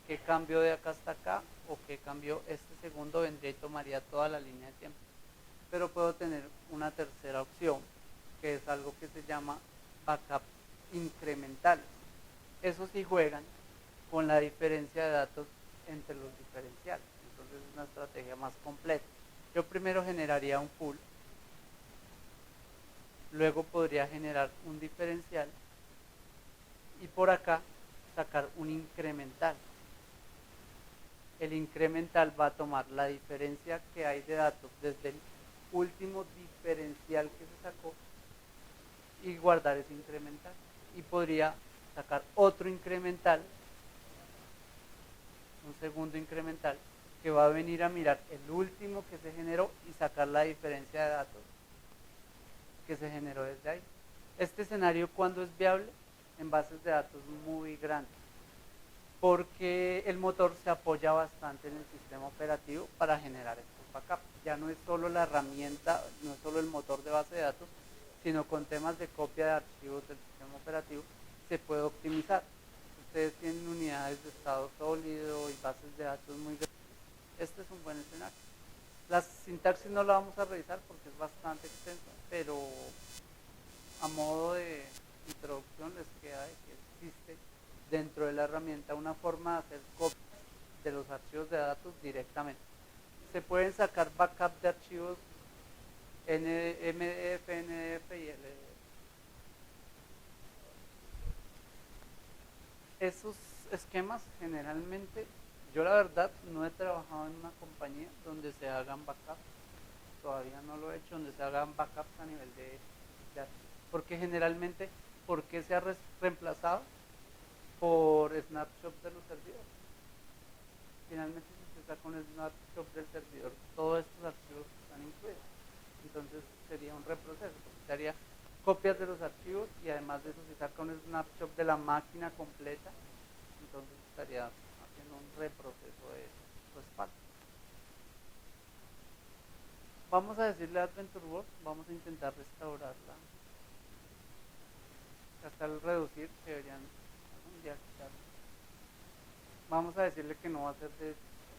qué cambió de acá hasta acá o qué cambió este segundo, vendría y tomaría toda la línea de tiempo. Pero puedo tener una tercera opción, que es algo que se llama backup incremental. Eso sí juegan con la diferencia de datos entre los diferenciales. Entonces es una estrategia más completa. Yo primero generaría un pool, luego podría generar un diferencial y por acá sacar un incremental. El incremental va a tomar la diferencia que hay de datos desde el último diferencial que se sacó y guardar ese incremental. Y podría sacar otro incremental, un segundo incremental, que va a venir a mirar el último que se generó y sacar la diferencia de datos que se generó desde ahí. Este escenario, ¿cuándo es viable? En bases de datos muy grandes, porque el motor se apoya bastante en el sistema operativo para generar estos backups. Ya no es solo la herramienta, no es solo el motor de base de datos, sino con temas de copia de archivos del sistema operativo se puede optimizar. Ustedes tienen unidades de estado sólido y bases de datos muy grandes. Este es un buen escenario. La sintaxis no la vamos a revisar porque es bastante extensa, pero a modo de introducción les queda de que existe dentro de la herramienta una forma de hacer copias de los archivos de datos directamente. Se pueden sacar backup de archivos MDF, NDF y LDF. Esos esquemas generalmente, yo la verdad no he trabajado en una compañía donde se hagan backups, todavía no lo he hecho, donde se hagan backups a nivel de archivos. Porque generalmente, ¿por qué se ha reemplazado? Por snapshot de los servidores. Finalmente, si se saca un snapshot del servidor, todos estos archivos están incluidos. Entonces sería un reproceso, porque se haría copias de los archivos y además de eso se saca un snapshot de la máquina completa, entonces estaría haciendo un reproceso de respaldo. Vamos a decirle a AdventureWorks, vamos a intentar restaurarla. Hasta el reducir que deberían un día quitarla. Vamos a decirle que no va a ser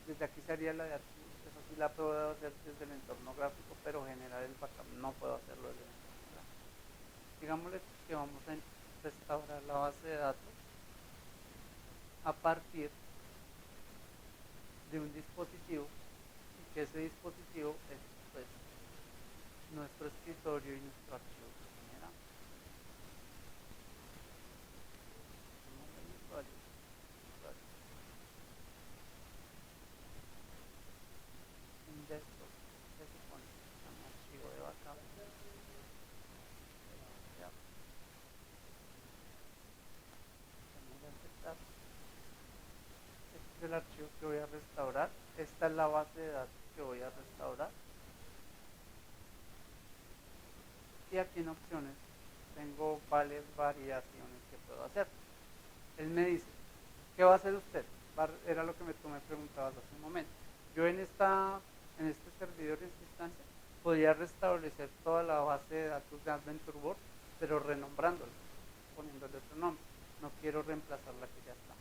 desde aquí se haría la de archivos, eso sí la puedo hacer desde el entorno gráfico, pero generar el backup no puedo hacerlo desde el entorno gráfico. Digámosle que vamos a restaurar la base de datos a partir de un dispositivo y que ese dispositivo es pues nuestro escritorio y nuestro archivo que generamos. Un desktop se supone que es un archivo de backup. Este es el archivo que voy a restaurar. Esta es la base de datos que voy a restaurar. Y aquí en opciones tengo varias variaciones que puedo hacer. Él me dice, ¿qué va a hacer usted? Era lo que tú me preguntabas hace un momento. Yo en este servidor, en esta instancia, podría restablecer toda la base de datos de AdventureWorks, pero renombrándola, poniéndole otro nombre. No quiero reemplazar la que ya está.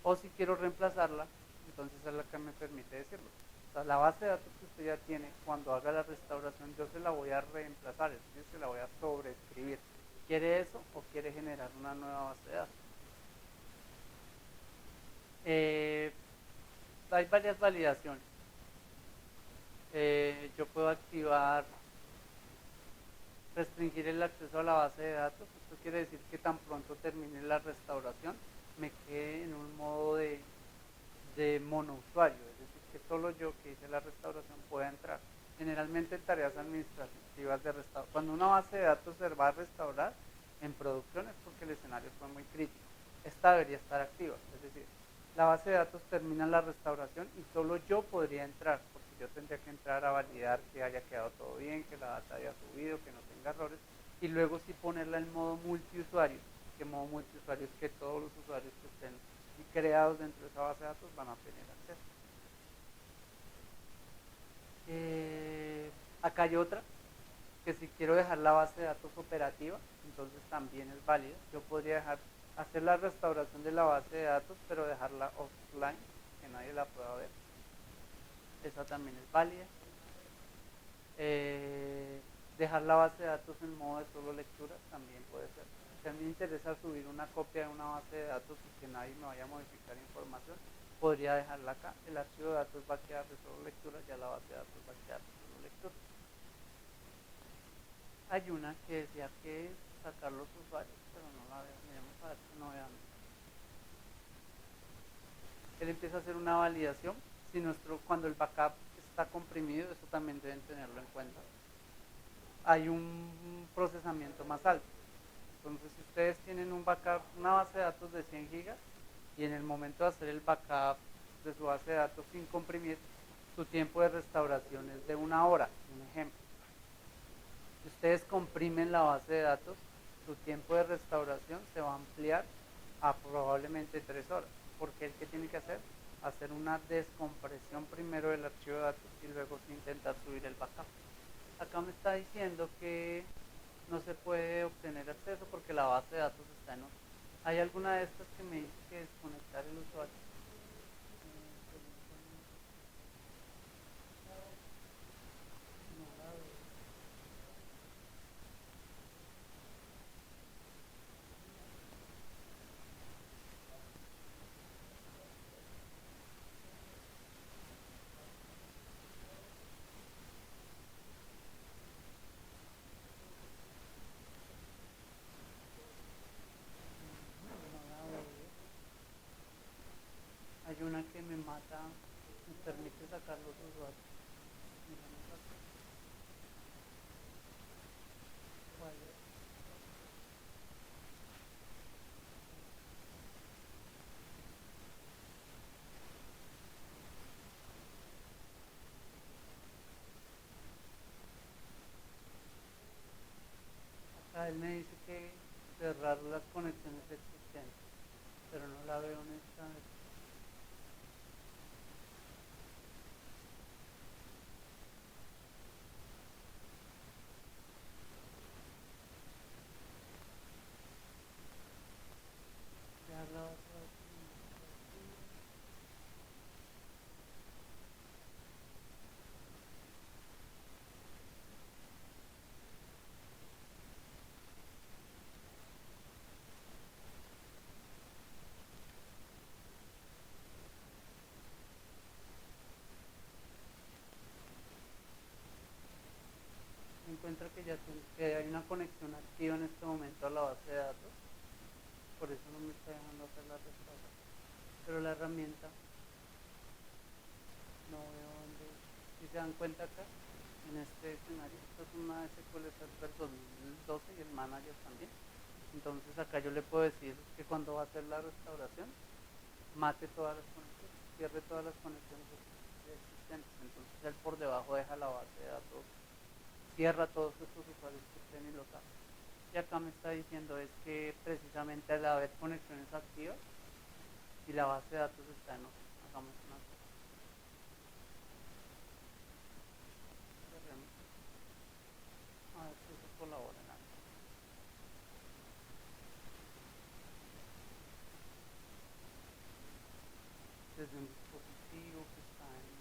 O si quiero reemplazarla, entonces es la que me permite decirlo. O sea, la base de datos que usted ya tiene, cuando haga la restauración, yo se la voy a reemplazar, es decir, se la voy a sobreescribir. ¿Quiere eso o quiere generar una nueva base de datos? Hay varias validaciones. Yo puedo activar, restringir el acceso a la base de datos. Esto quiere decir que tan pronto termine la restauración, me quede en un modo de monousuario, es decir, que solo yo que hice la restauración pueda entrar. Generalmente en tareas administrativas de restauración. Cuando una base de datos se va a restaurar en producción es porque el escenario fue muy crítico. Esta debería estar activa, es decir, la base de datos termina la restauración y solo yo podría entrar, porque yo tendría que entrar a validar que haya quedado todo bien, que la data haya subido, que no tenga errores, y luego sí ponerla en modo multiusuario, que modo multiusuario es que todos los usuarios que estén creados dentro de esa base de datos van a tener acceso. Acá hay otra, que si quiero dejar la base de datos operativa, entonces también es válida. Yo podría hacer la restauración de la base de datos, pero dejarla offline, que nadie la pueda ver. Esa también es válida. Dejar la base de datos en modo de solo lectura también puede ser. Si a mí me interesa subir una copia de una base de datos y que nadie me vaya a modificar información, podría dejarla acá. El archivo de datos va a quedar de solo lectura, ya la base de datos va a quedar de solo lectura. Hay una que decía que es sacar los usuarios, pero no la veo. Miremos a ver que no vean. Él empieza a hacer una validación. Si cuando el backup está comprimido, eso también deben tenerlo en cuenta. Hay un procesamiento más alto. Entonces, si ustedes tienen un backup, una base de datos de 100 gigas, y en el momento de hacer el backup de su base de datos sin comprimir, su tiempo de restauración es de 1 hora, un ejemplo. Si ustedes comprimen la base de datos, su tiempo de restauración se va a ampliar a probablemente 3 horas. Porque el que tiene que hacer, hacer una descompresión primero del archivo de datos y luego intentar subir el backup. Acá me está diciendo que no se puede obtener acceso porque la base de datos está en otro. ¿Hay alguna de estas que me dice que desconectar el usuario? No la veo. No la veo. Hay una que me mata, me permite sacar los usuarios. Miramos acá. ¿Cuál es? Acá él me dice que cerrar las conexiones existentes, pero no la veo en esta. Dejar la base de datos. Encuentra que hay una conexión activa en este momento a la base de datos, por eso no me está dejando hacer la respuesta. Pero la herramienta, no veo dónde, si se dan cuenta acá, en este escenario, esto es una SQL Server 2012 y el manager también. Entonces acá yo le puedo decir que cuando va a hacer la restauración, mate todas las conexiones, cierre todas las conexiones existentes. Entonces él por debajo deja la base de datos, cierra todos estos usuarios que estén y los saca. Y acá me está diciendo es que precisamente al haber conexiones activas y la base de datos está en otro, hagamos una cosa. Cerremos. A ver si eso colabora en algo. Desde un dispositivo que está en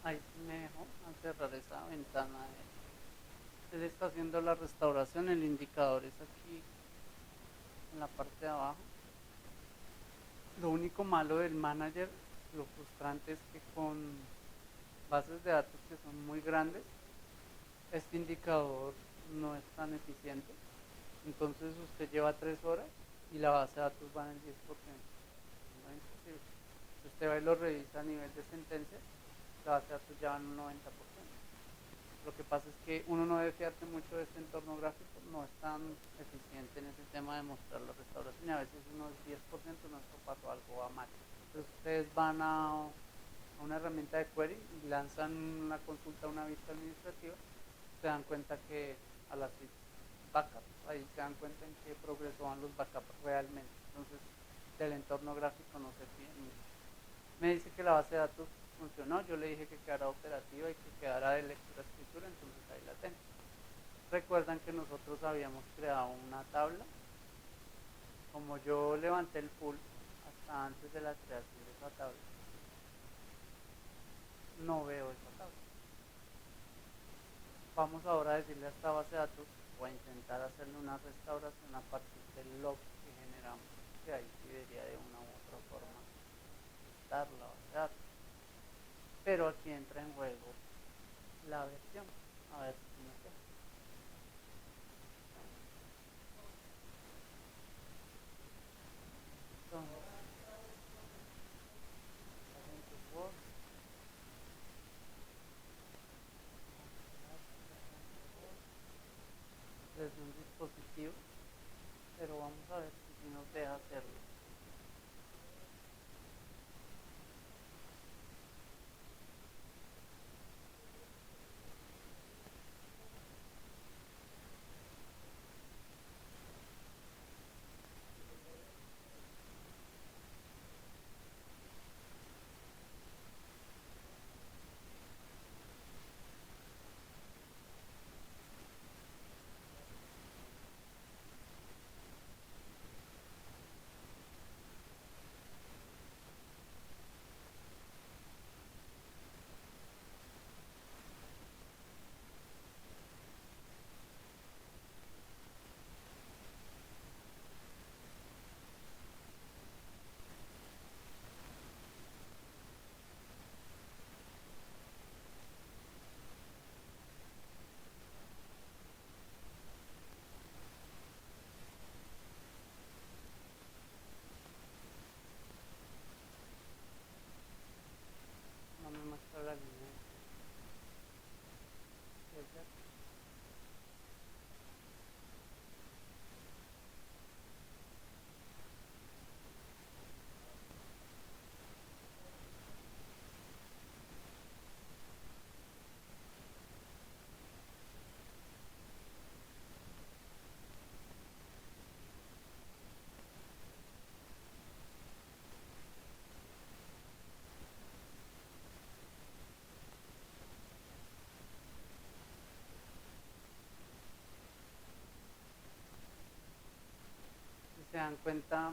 ahí sí me dejó a cerrar esa ventana. Él está haciendo la restauración, el indicador es aquí en la parte de abajo. Lo único malo del manager, lo frustrante es que con bases de datos que son muy grandes, este indicador no es tan eficiente. Entonces usted lleva 3 horas y la base de datos va en el 10%. No es imposible. Entonces usted va y lo revisa a nivel de sentencias, la base de datos ya va en un 90%. Lo que pasa es que uno no debe fiarse mucho de este entorno gráfico, no es tan eficiente en ese tema de mostrar la restauración y a veces unos 10% no es capaz o algo va mal. Entonces ustedes van a una herramienta de query y lanzan una consulta, una vista administrativa, se dan cuenta que a las backups, ahí se dan cuenta en qué progreso van los backups realmente. Entonces del entorno gráfico no se fíen mucho. Me dice que la base de datos funcionó, yo le dije que quedara operativa y que quedara de lectura a escritura, entonces ahí la tengo. Recuerdan que nosotros habíamos creado una tabla, como yo levanté el pool hasta antes de la creación de esa tabla, no veo esa tabla. Vamos ahora a decirle a esta base de datos o a intentar hacerle una restauración a partir del log que generamos, que ahí sí debería de una u otra forma estar la base de datos. Pero aquí entra en juego la versión, a ver si me queda. Entonces, desde un dispositivo, pero vamos a ver si nos deja hacerlo. No me muestra la línea de Si se dan cuenta,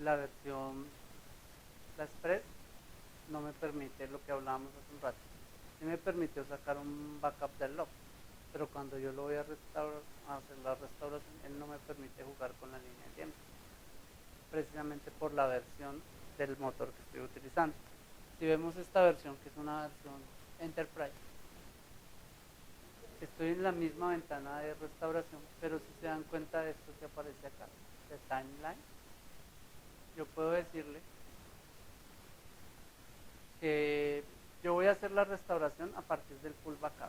la versión, la Express, no me permite lo que hablábamos hace un rato. Sí me permitió sacar un backup del log, pero cuando yo lo voy a restaurar, a hacer la restauración, él no me permite jugar con la línea de tiempo, precisamente por la versión del motor que estoy utilizando. Si vemos esta versión, que es una versión Enterprise, estoy en la misma ventana de restauración, pero si se dan cuenta de esto que aparece acá, de timeline, yo puedo decirle que yo voy a hacer la restauración a partir del full backup.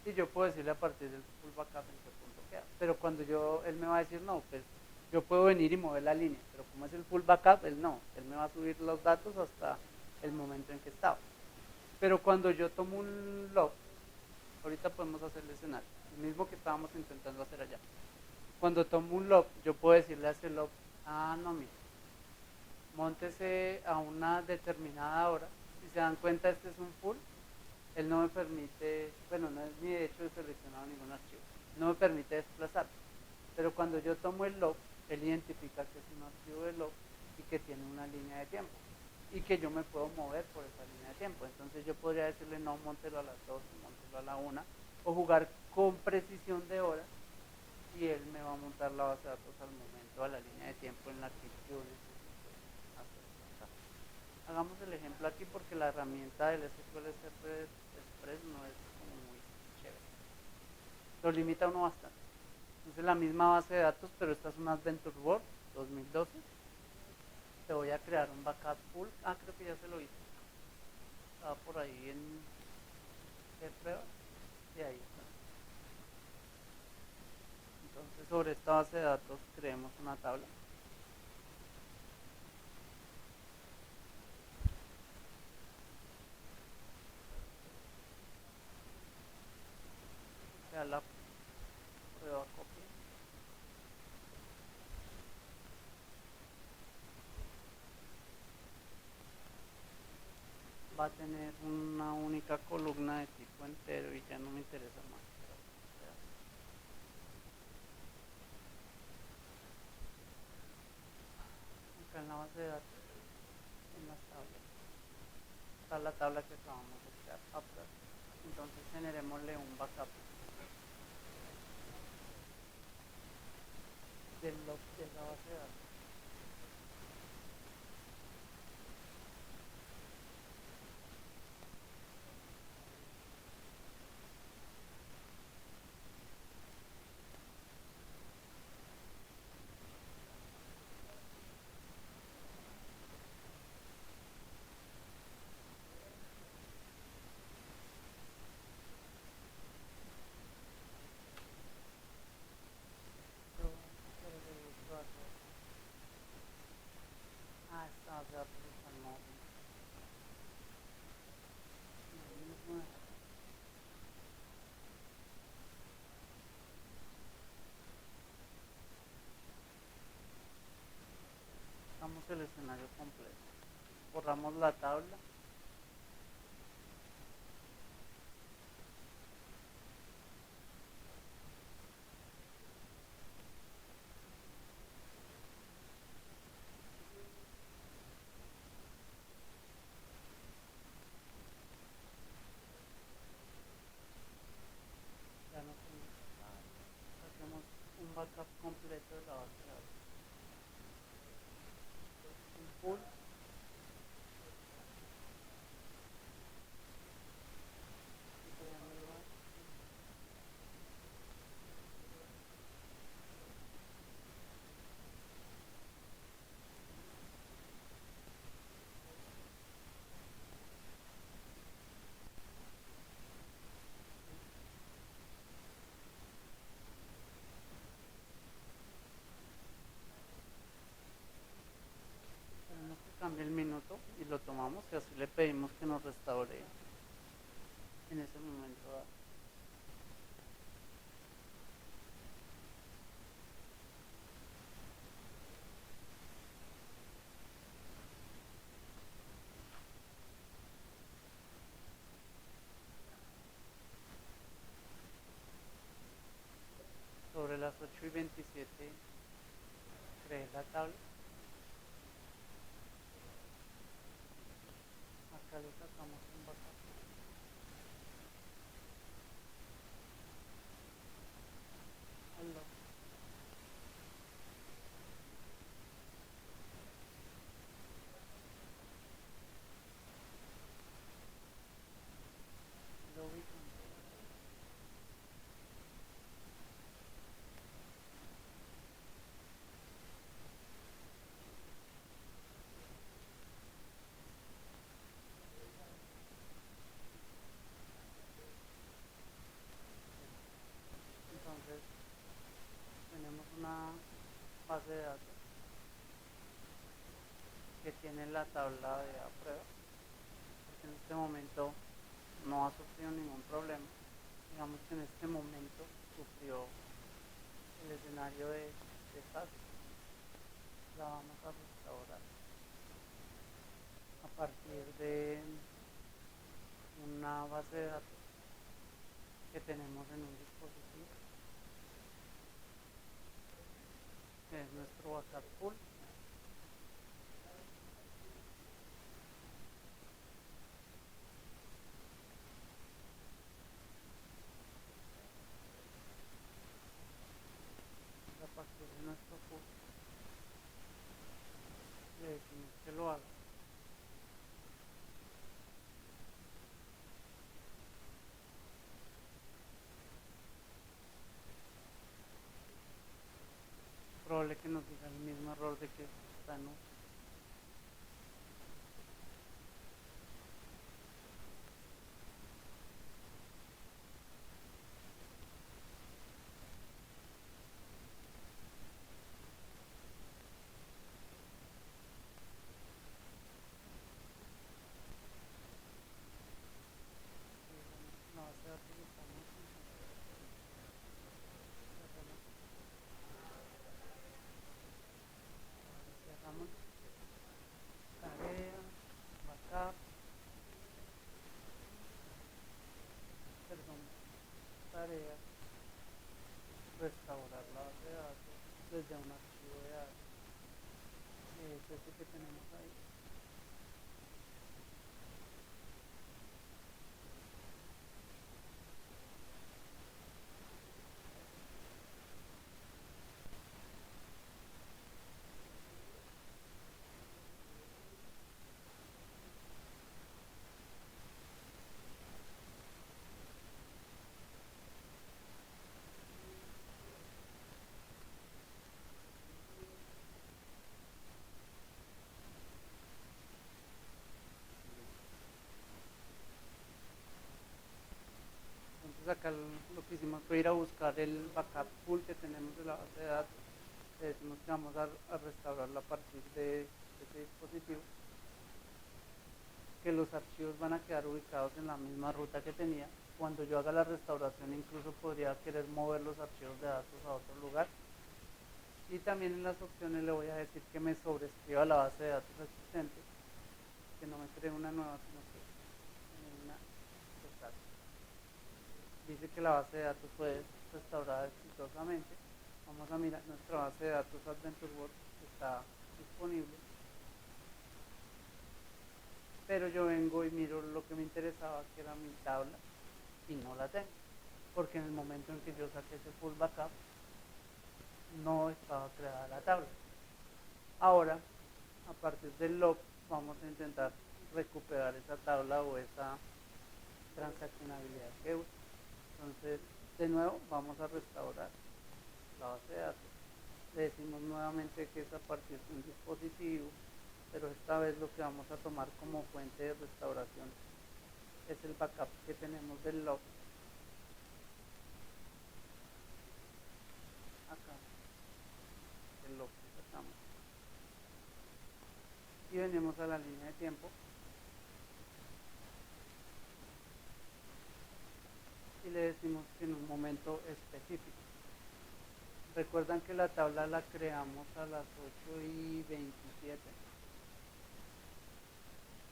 Y yo puedo decirle a partir del full backup en qué punto queda. Pero cuando él me va a decir, no, pues yo puedo venir y mover la línea, pero como es el full backup, él no. Él me va a subir los datos hasta el momento en que estaba. Pero cuando yo tomo un log, ahorita podemos hacer el escenario, el mismo que estábamos intentando hacer allá. Cuando tomo un log, yo puedo decirle a ese log, no, mire, móntese a una determinada hora. Si se dan cuenta, este es un full. Él no me permite, bueno, no es ni de hecho seleccionado ningún archivo, no me permite desplazar. Pero cuando yo tomo el log, él identifica que es un archivo de log y que tiene una línea de tiempo y que yo me puedo mover por esa línea de tiempo. Entonces yo podría decirle, no, móntelo a las 12, móntelo a la 1, o jugar con precisión de horas y él me va a montar la base de datos al momento, a la línea de tiempo en la que yo necesito hacer. Hagamos el ejemplo aquí porque la herramienta del SQL Express no es como muy chévere. Lo limita uno bastante. Entonces la misma base de datos, pero esta es una Adventure World 2012. Te voy a crear un backup full. Ah, creo que ya se lo hice. Estaba por ahí en ¿qué prueba? Y ahí está. Entonces sobre esta base de datos creemos una tabla. Sea la prueba copia. Va a tener una única columna de tipo entero y ya no me interesa más. Acá en la base de datos, en las tablas, está la tabla que acabamos de crear. Entonces generémosle un backup de la base de datos. Yo, esta base de datos está en modo. Damos el escenario completo. Borramos la tabla. Ya no tenemos nada. Hacemos un backup completo de la base de datos. Un full. Tenemos que cambiar el minuto y lo tomamos y así le pedimos que nos restaure en ese momento dado. Sobre las 8:27 creé la tabla. Acá le sacamos un backup. Aló. Lo ubico. Entonces tenemos una base de datos que tiene la tabla de a prueba, porque en este momento no ha sufrido ningún problema. Digamos que en este momento sufrió el escenario de desastre. La vamos a restaurar a partir de una base de datos que tenemos en un dispositivo, que es nuestro backup pool. A partir de nuestro pool le decimos que lo haga. Probable que nos diga el mismo error de que está en uso. este que tenemos ahí. Entonces acá lo que hicimos fue ir a buscar el backup full que tenemos de la base de datos. Le decimos que vamos a restaurarlo a partir de ese dispositivo, que los archivos van a quedar ubicados en la misma ruta que tenía. Cuando yo haga la restauración incluso podría querer mover los archivos de datos a otro lugar. Y también en las opciones le voy a decir que me sobrescriba la base de datos existente, que no me cree una nueva, sino que una total. Dice que la base de datos fue restaurada exitosamente. Vamos a mirar nuestra base de datos AdventureWorks, está disponible. Pero yo vengo y miro lo que me interesaba, que era mi tabla, y no la tengo, porque en el momento en que yo saqué ese full backup no estaba creada la tabla. Ahora, a partir del log, vamos a intentar recuperar esa tabla o esa transaccionabilidad que usa. Entonces, de nuevo, vamos a restaurar la base de datos. Le decimos nuevamente que es a partir de un dispositivo, pero esta vez lo que vamos a tomar como fuente de restauración es el backup que tenemos del log. Acá, el log que sacamos. Y venimos a la línea de tiempo y le decimos que en un momento específico. Recuerdan que la tabla la creamos a las 8:27.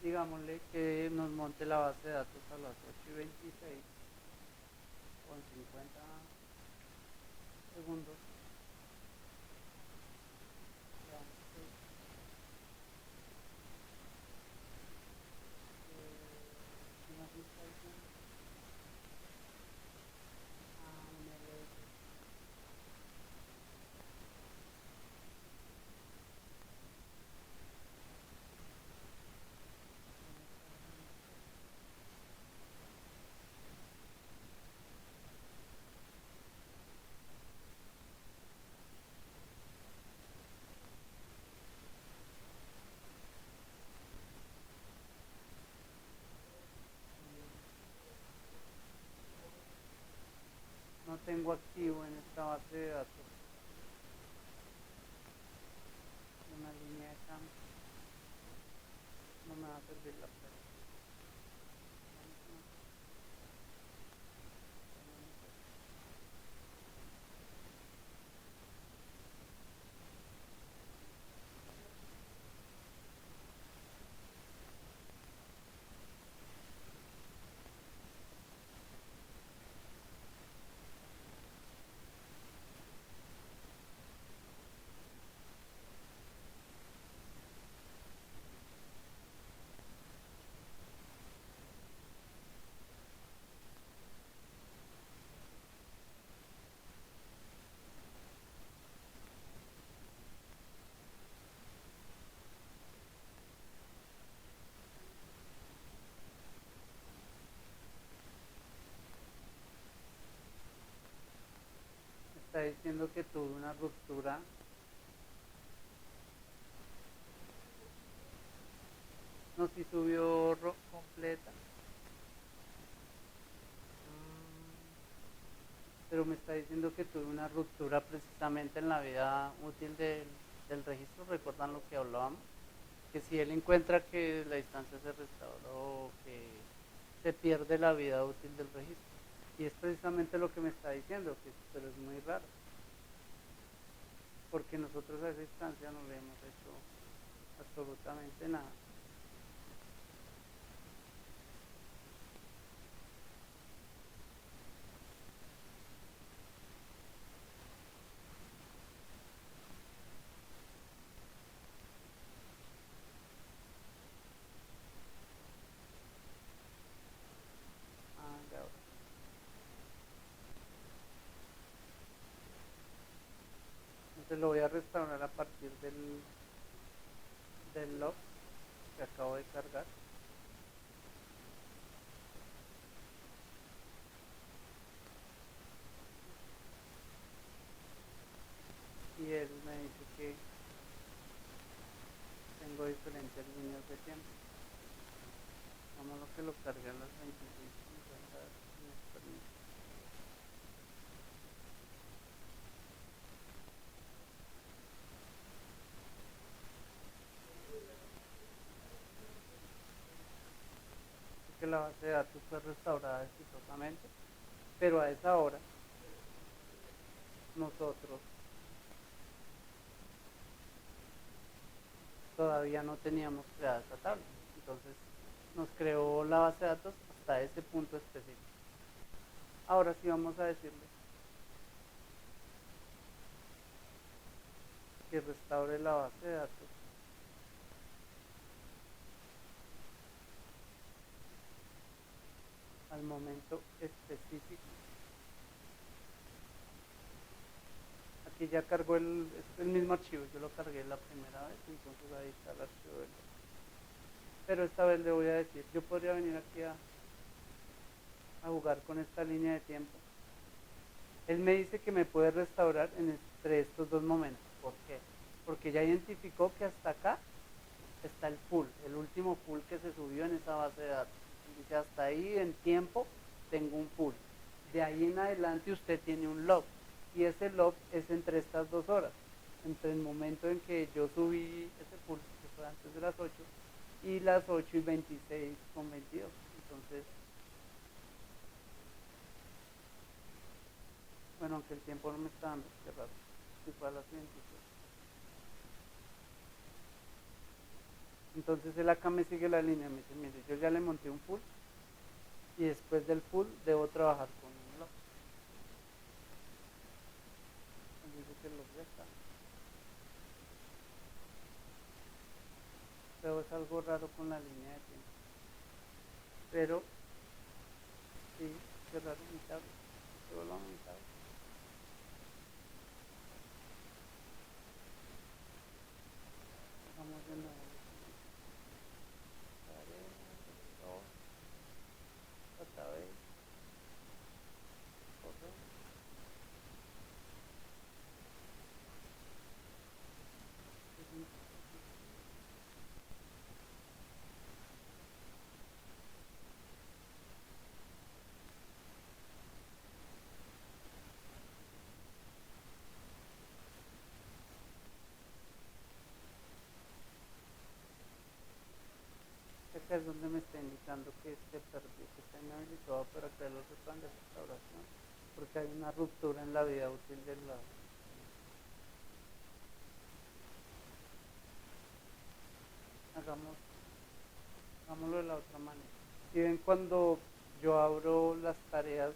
Digámosle que nos monte la base de datos a las 8:26 con 50 segundos. ¿Qué más me está diciendo? MLS. No tengo activo en esta base de datos una línea de cambio. No me va a servir la prueba. Está diciendo que tuve una ruptura. No, si subió completa. Pero me está diciendo que tuve una ruptura precisamente en la vida útil del registro. ¿Recuerdan lo que hablábamos? Que si él encuentra que la instancia se restauró, que se pierde la vida útil del registro. Y es precisamente lo que me está diciendo, pero es muy raro. Porque nosotros a esa instancia no le hemos hecho absolutamente nada. lo que lo cargue a las 26:50. Si me permite. Que la base de datos fue restaurada exitosamente, pero a esa hora nosotros todavía no teníamos creada esa tabla. Entonces nos creó la base de datos hasta ese punto específico. Ahora sí vamos a decirle que restaure la base de datos al momento específico. Aquí ya cargó es el mismo archivo, yo lo cargué la primera vez, entonces ahí está el archivo del. Pero esta vez le voy a decir, yo podría venir aquí a jugar con esta línea de tiempo. Él me dice que me puede restaurar entre estos dos momentos. ¿Por qué? Porque ya identificó que hasta acá está el full, el último full que se subió en esa base de datos. Dice, hasta ahí en tiempo tengo un full. De ahí en adelante usted tiene un log. Y ese log es entre estas 2 horas. Entre el momento en que yo subí ese full, que fue antes de las 8, y las 8:26:22. Entonces, bueno, aunque el tiempo no me está dando, qué raro. Si fue a las 27. Entonces él acá me sigue la línea, me dice, mire, yo ya le monté un full y después del full debo trabajar con un log. Él dice que el log ya está. Pero es algo raro con la línea de tiempo. Pero sí, qué raro, mi tabla. Solo la mitad. Vamos de nuevo. Otra vez, corre. Acá es donde me está indicando que se perdió, que está inhabilitado para crear los planes de restauración, porque hay una ruptura en la vida útil del lado. Hagamos, hagámoslo de la otra manera. Si ven cuando yo abro las tareas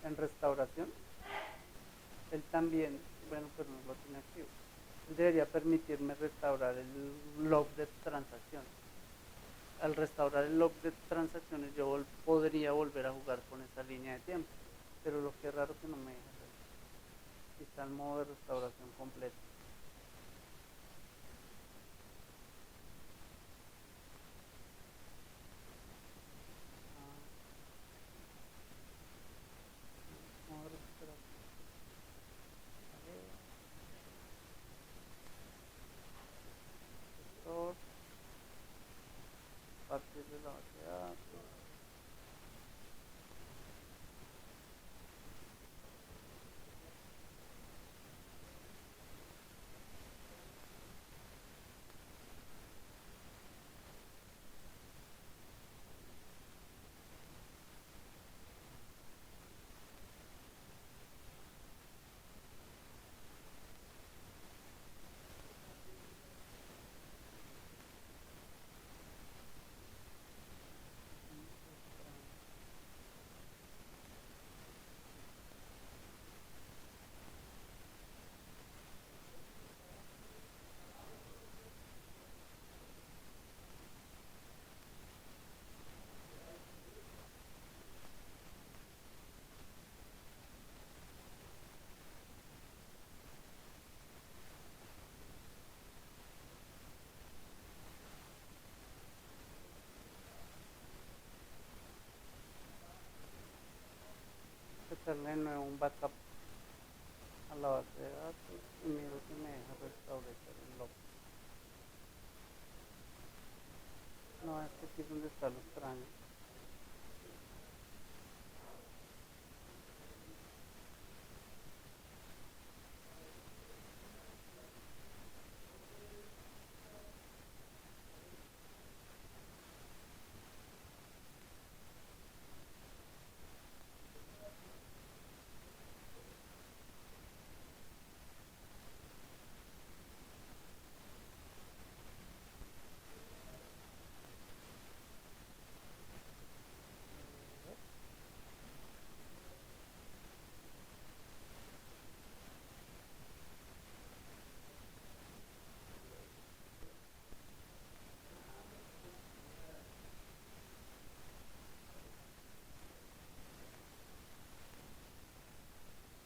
en restauración, él también, bueno, pero no lo tiene activo. Él debería permitirme restaurar el log de transacciones. Al restaurar el log de transacciones yo podría volver a jugar con esa línea de tiempo, pero lo que es raro que no me deja hacer. Si está en modo de restauración completo. Modo de restauración. Restore, partir de la base de datos. Hacerle de nuevo un backup a la base de datos y miro si me deja restablecer el log. No, es que aquí es donde está lo extraño.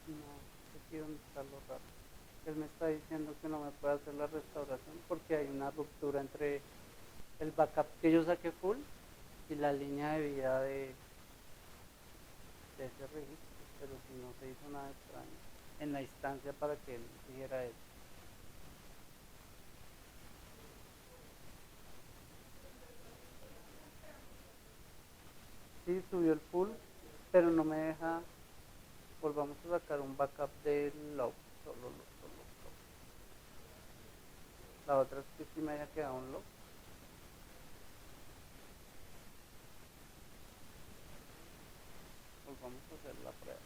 No, aquí es donde está lo raro. Él me está diciendo que no me puede hacer la restauración porque hay una ruptura entre el backup que yo saqué full y la línea de vida de ese registro, pero si no se hizo nada extraño en la instancia para que él dijera eso. Sí, subió el full, pero no me deja. Volvamos a sacar un backup del log, solo log. La otra es que sí me haya quedado un log. Volvamos a hacer la prueba.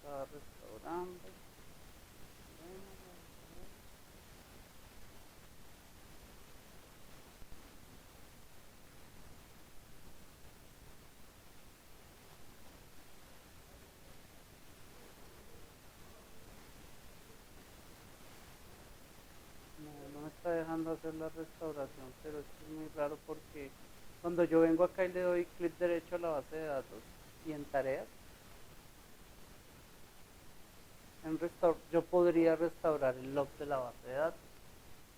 Estaba restaurando. No, no me está dejando hacer la restauración, pero esto es muy raro porque cuando yo vengo acá y le doy clic derecho a la base de datos y en tareas, yo podría restaurar el log de la base de datos,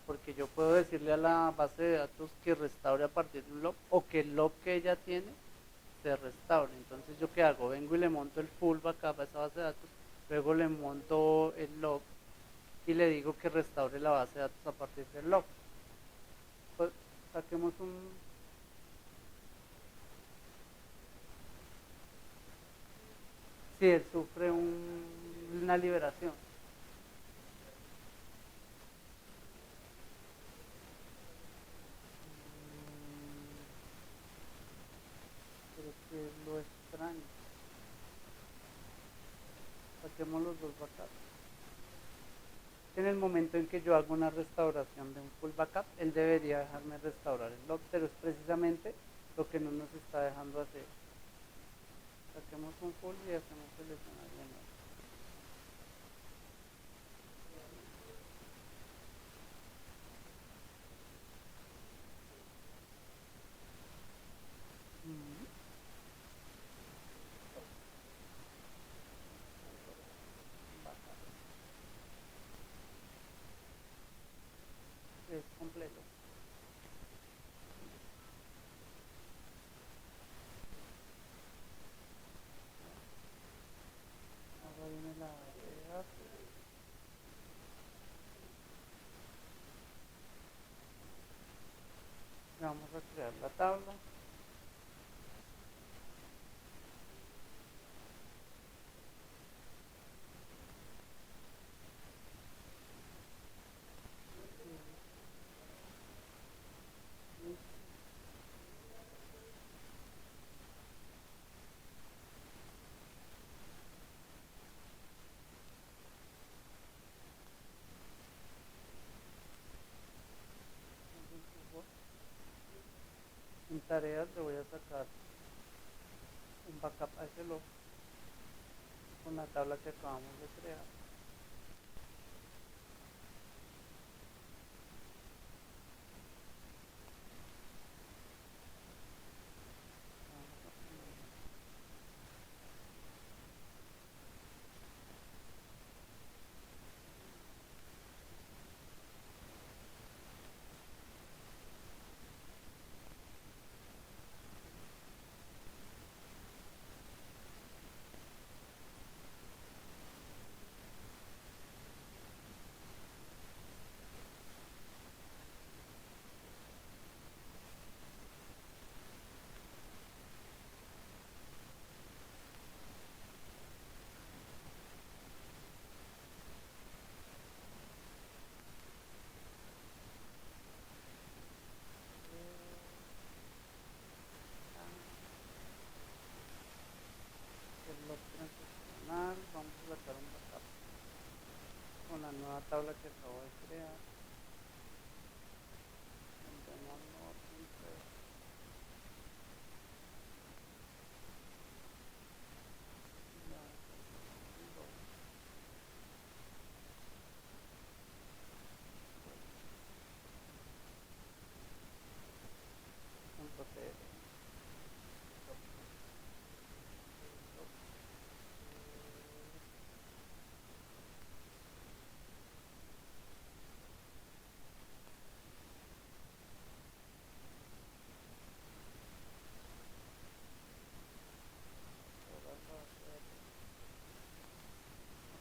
porque yo puedo decirle a la base de datos que restaure a partir de un log o que el log que ella tiene se restaure. Entonces yo qué hago, vengo y le monto el full backup a esa base de datos, luego le monto el log y le digo que restaure la base de datos a partir del log. Pues saquemos un. Si él sufre una liberación. momento en que yo hago una restauración de un full backup, él debería dejarme restaurar el log, pero es precisamente lo que no nos está dejando hacer. Saquemos un full y hacemos seleccionar de nuevo. Es completo. Ahora viene la base de datos. Vamos a crear la tabla. En tareas le voy a sacar un backup a ese log con la tabla que acabamos de crear. El log transaccional, vamos a sacar un backup con la nueva tabla que acabo de crear.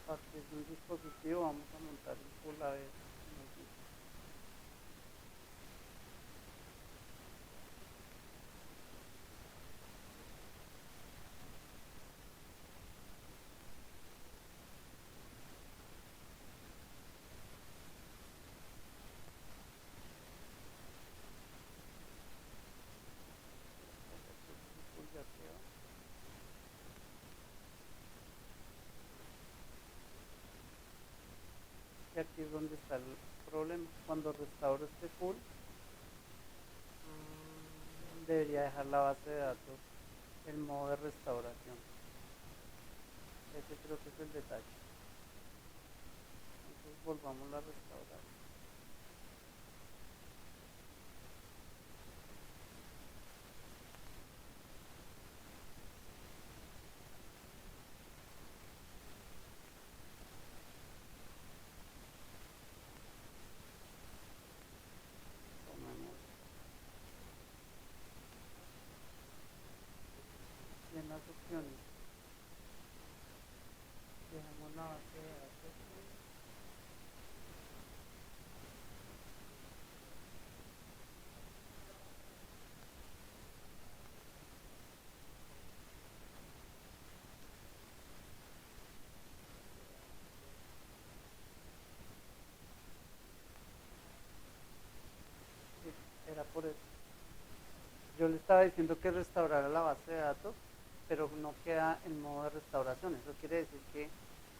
A partir de un dispositivo vamos a montar un full a ver. Y aquí es donde está el problema. Cuando restauro este full, debería dejar la base de datos el modo de restauración. Ese creo que es el detalle. Entonces volvamos a restaurar. Tomemos bien las opciones. Dejamos la base de datos. Sí, era por eso. Yo le estaba diciendo que restaurara la base de datos, pero no queda en modo de restauración. Eso quiere decir que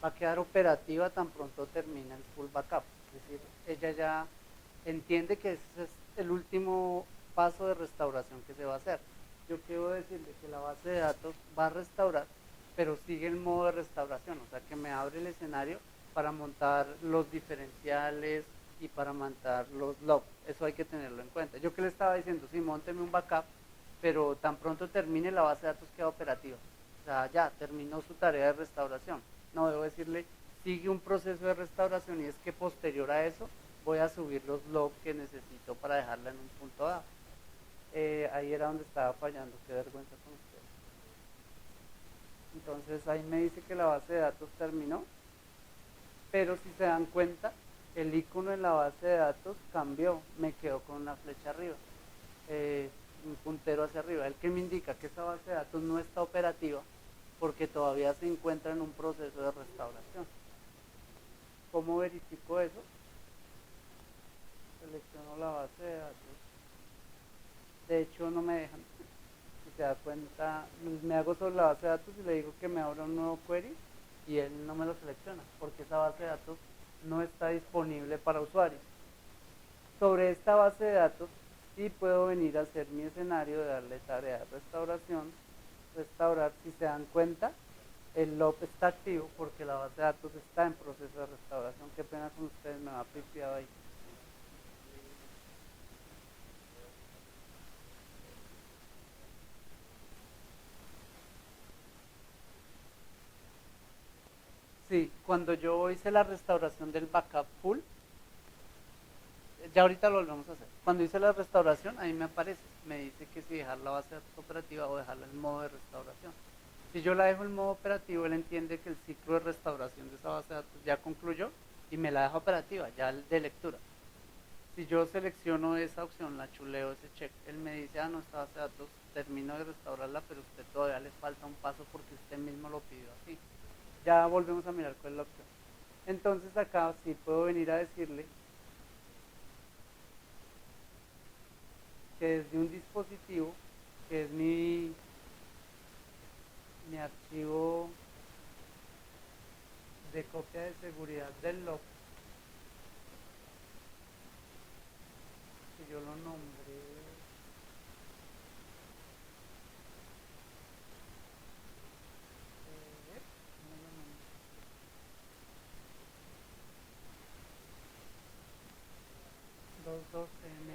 va a quedar operativa tan pronto termine el full backup. Es decir, ella ya entiende que ese es el último paso de restauración que se va a hacer. Yo quiero decirle que la base de datos va a restaurar, pero sigue el modo de restauración, o sea que me abre el escenario para montar los diferenciales y para montar los logs. Eso hay que tenerlo en cuenta. Yo que le estaba diciendo, sí, mónteme un backup, pero tan pronto termine la base de datos queda operativa. O sea, ya terminó su tarea de restauración. No, debo decirle, sigue un proceso de restauración y es que posterior a eso voy a subir los logs que necesito para dejarla en un punto dado. Ahí era donde estaba fallando, qué vergüenza con ustedes. Entonces ahí me dice que la base de datos terminó, pero si se dan cuenta, el icono en la base de datos cambió, me quedó con una flecha arriba, un puntero hacia arriba, el que me indica que esa base de datos no está operativa porque todavía se encuentra en un proceso de restauración. ¿Cómo verifico eso? Selecciono la base de datos. De hecho no me dejan. Si se da cuenta, me hago sobre la base de datos y le digo que me abra un nuevo query y él no me lo selecciona porque esa base de datos no está disponible para usuarios. Sobre esta base de datos sí puedo venir a hacer mi escenario de darle tarea de restauración, restaurar. Si se dan cuenta, el log está activo porque la base de datos está en proceso de restauración. Qué pena con ustedes, me va pipiado ahí. Sí, cuando yo hice la restauración del backup full, ya ahorita lo volvemos a hacer. Cuando hice la restauración, ahí me aparece, me dice que si dejar la base de datos operativa o dejarla en modo de restauración. Si yo la dejo en modo operativo, él entiende que el ciclo de restauración de esa base de datos ya concluyó y me la deja operativa, ya de lectura. Si yo selecciono esa opción, la chuleo, ese check, él me dice, no, esta base de datos termino de restaurarla, pero a usted todavía le falta un paso porque usted mismo lo pidió así. Ya volvemos a mirar cuál es la opción. Entonces acá sí puedo venir a decirle que desde un dispositivo, que es mi archivo de copia de seguridad del log, que yo lo nombré ¿cómo lo nombré? 22M.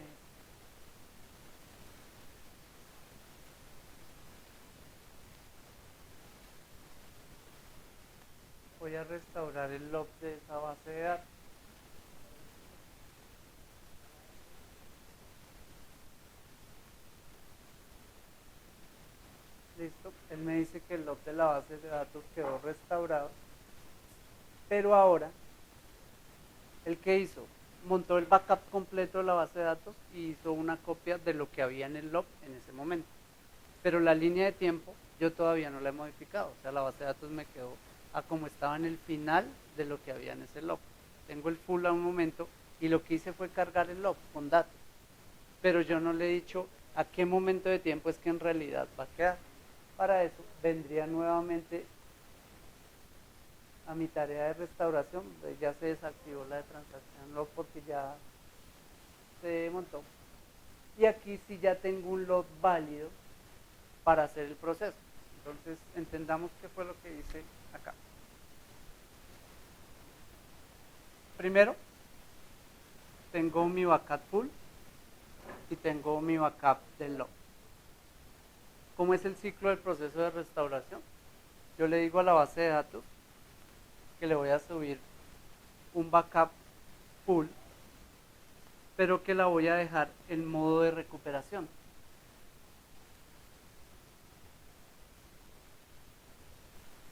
Voy a restaurar el log de esa base de datos. Listo, él me dice que el log de la base de datos quedó restaurado, pero ahora, ¿el qué hizo? Montó el backup completo de la base de datos y hizo una copia de lo que había en el log en ese momento. Pero la línea de tiempo yo todavía no la he modificado, o sea, la base de datos me quedó a como estaba en el final de lo que había en ese log. Tengo el full a un momento y lo que hice fue cargar el log con datos, pero yo no le he dicho a qué momento de tiempo es que en realidad va a quedar. Para eso vendría nuevamente a mi tarea de restauración, ya se desactivó la de transacción log porque ya se montó. Y aquí sí ya tengo un log válido para hacer el proceso. Entonces entendamos qué fue lo que hice acá. Primero, tengo mi backup full y tengo mi backup del log. ¿Cómo es el ciclo del proceso de restauración? Yo le digo a la base de datos que le voy a subir un backup full, pero que la voy a dejar en modo de recuperación.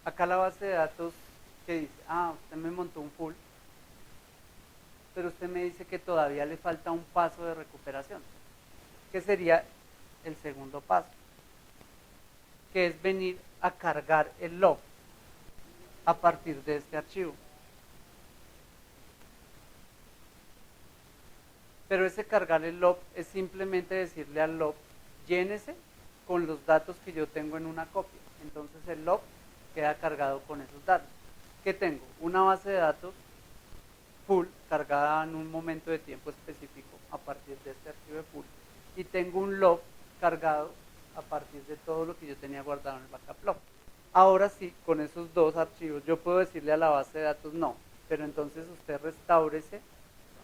Acá la base de datos que dice, usted me montó un full, pero usted me dice que todavía le falta un paso de recuperación, que sería el segundo paso, que es venir a cargar el log a partir de este archivo. Pero ese cargar el log es simplemente decirle al log, llénese con los datos que yo tengo en una copia. Entonces el log queda cargado con esos datos. ¿Qué tengo? Una base de datos full cargada en un momento de tiempo específico a partir de este archivo de full y tengo un log cargado a partir de todo lo que yo tenía guardado en el backup log. Ahora sí, con esos dos archivos yo puedo decirle a la base de datos no, pero entonces usted restáurese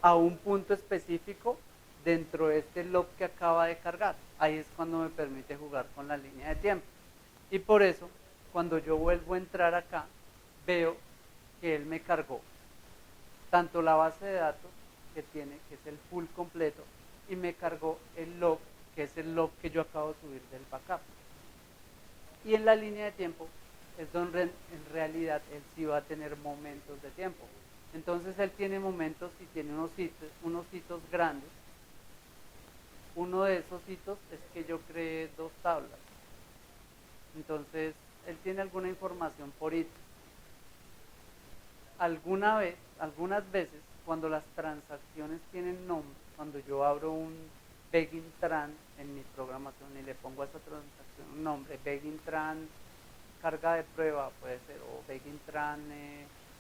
a un punto específico dentro de este log que acaba de cargar. Ahí es cuando me permite jugar con la línea de tiempo. Y por eso, cuando yo vuelvo a entrar acá, veo que él me cargó tanto la base de datos que tiene, que es el full completo, y me cargó el log, que es el log que yo acabo de subir del backup. Y en la línea de tiempo es donde en realidad él sí va a tener momentos de tiempo. Entonces él tiene momentos y tiene unos hitos grandes. Uno de esos hitos es que yo creé dos tablas. Entonces él tiene alguna información por hito. Algunas veces, cuando las transacciones tienen nombre, cuando yo abro un begin tran en mi programación y le pongo a esa transacción un nombre, begin tran carga de prueba puede ser, o begin tran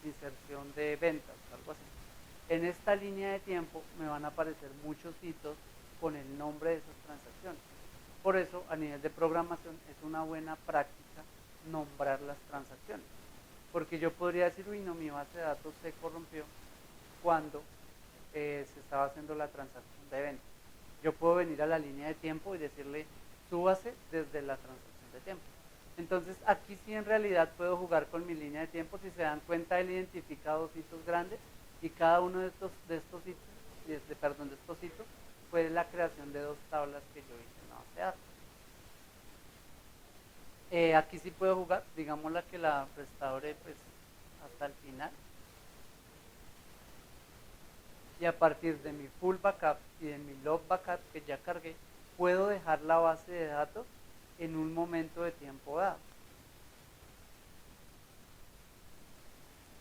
inserción de ventas, algo así. En esta línea de tiempo me van a aparecer muchos hitos con el nombre de esas transacciones. Por eso, a nivel de programación, es una buena práctica nombrar las transacciones. Porque yo podría decir, uy, no, mi base de datos se corrompió cuando se estaba haciendo la transacción de venta. Yo puedo venir a la línea de tiempo y decirle, súbase desde la transacción de tiempo. Entonces, aquí sí en realidad puedo jugar con mi línea de tiempo. Si se dan cuenta, él identifica dos hitos grandes y cada uno de estos hitos fue la creación de dos tablas que yo hice en la base de datos. Aquí sí puedo jugar, digámosla que la restaure pues hasta el final. Y a partir de mi full backup y de mi log backup que ya cargué, puedo dejar la base de datos en un momento de tiempo dado.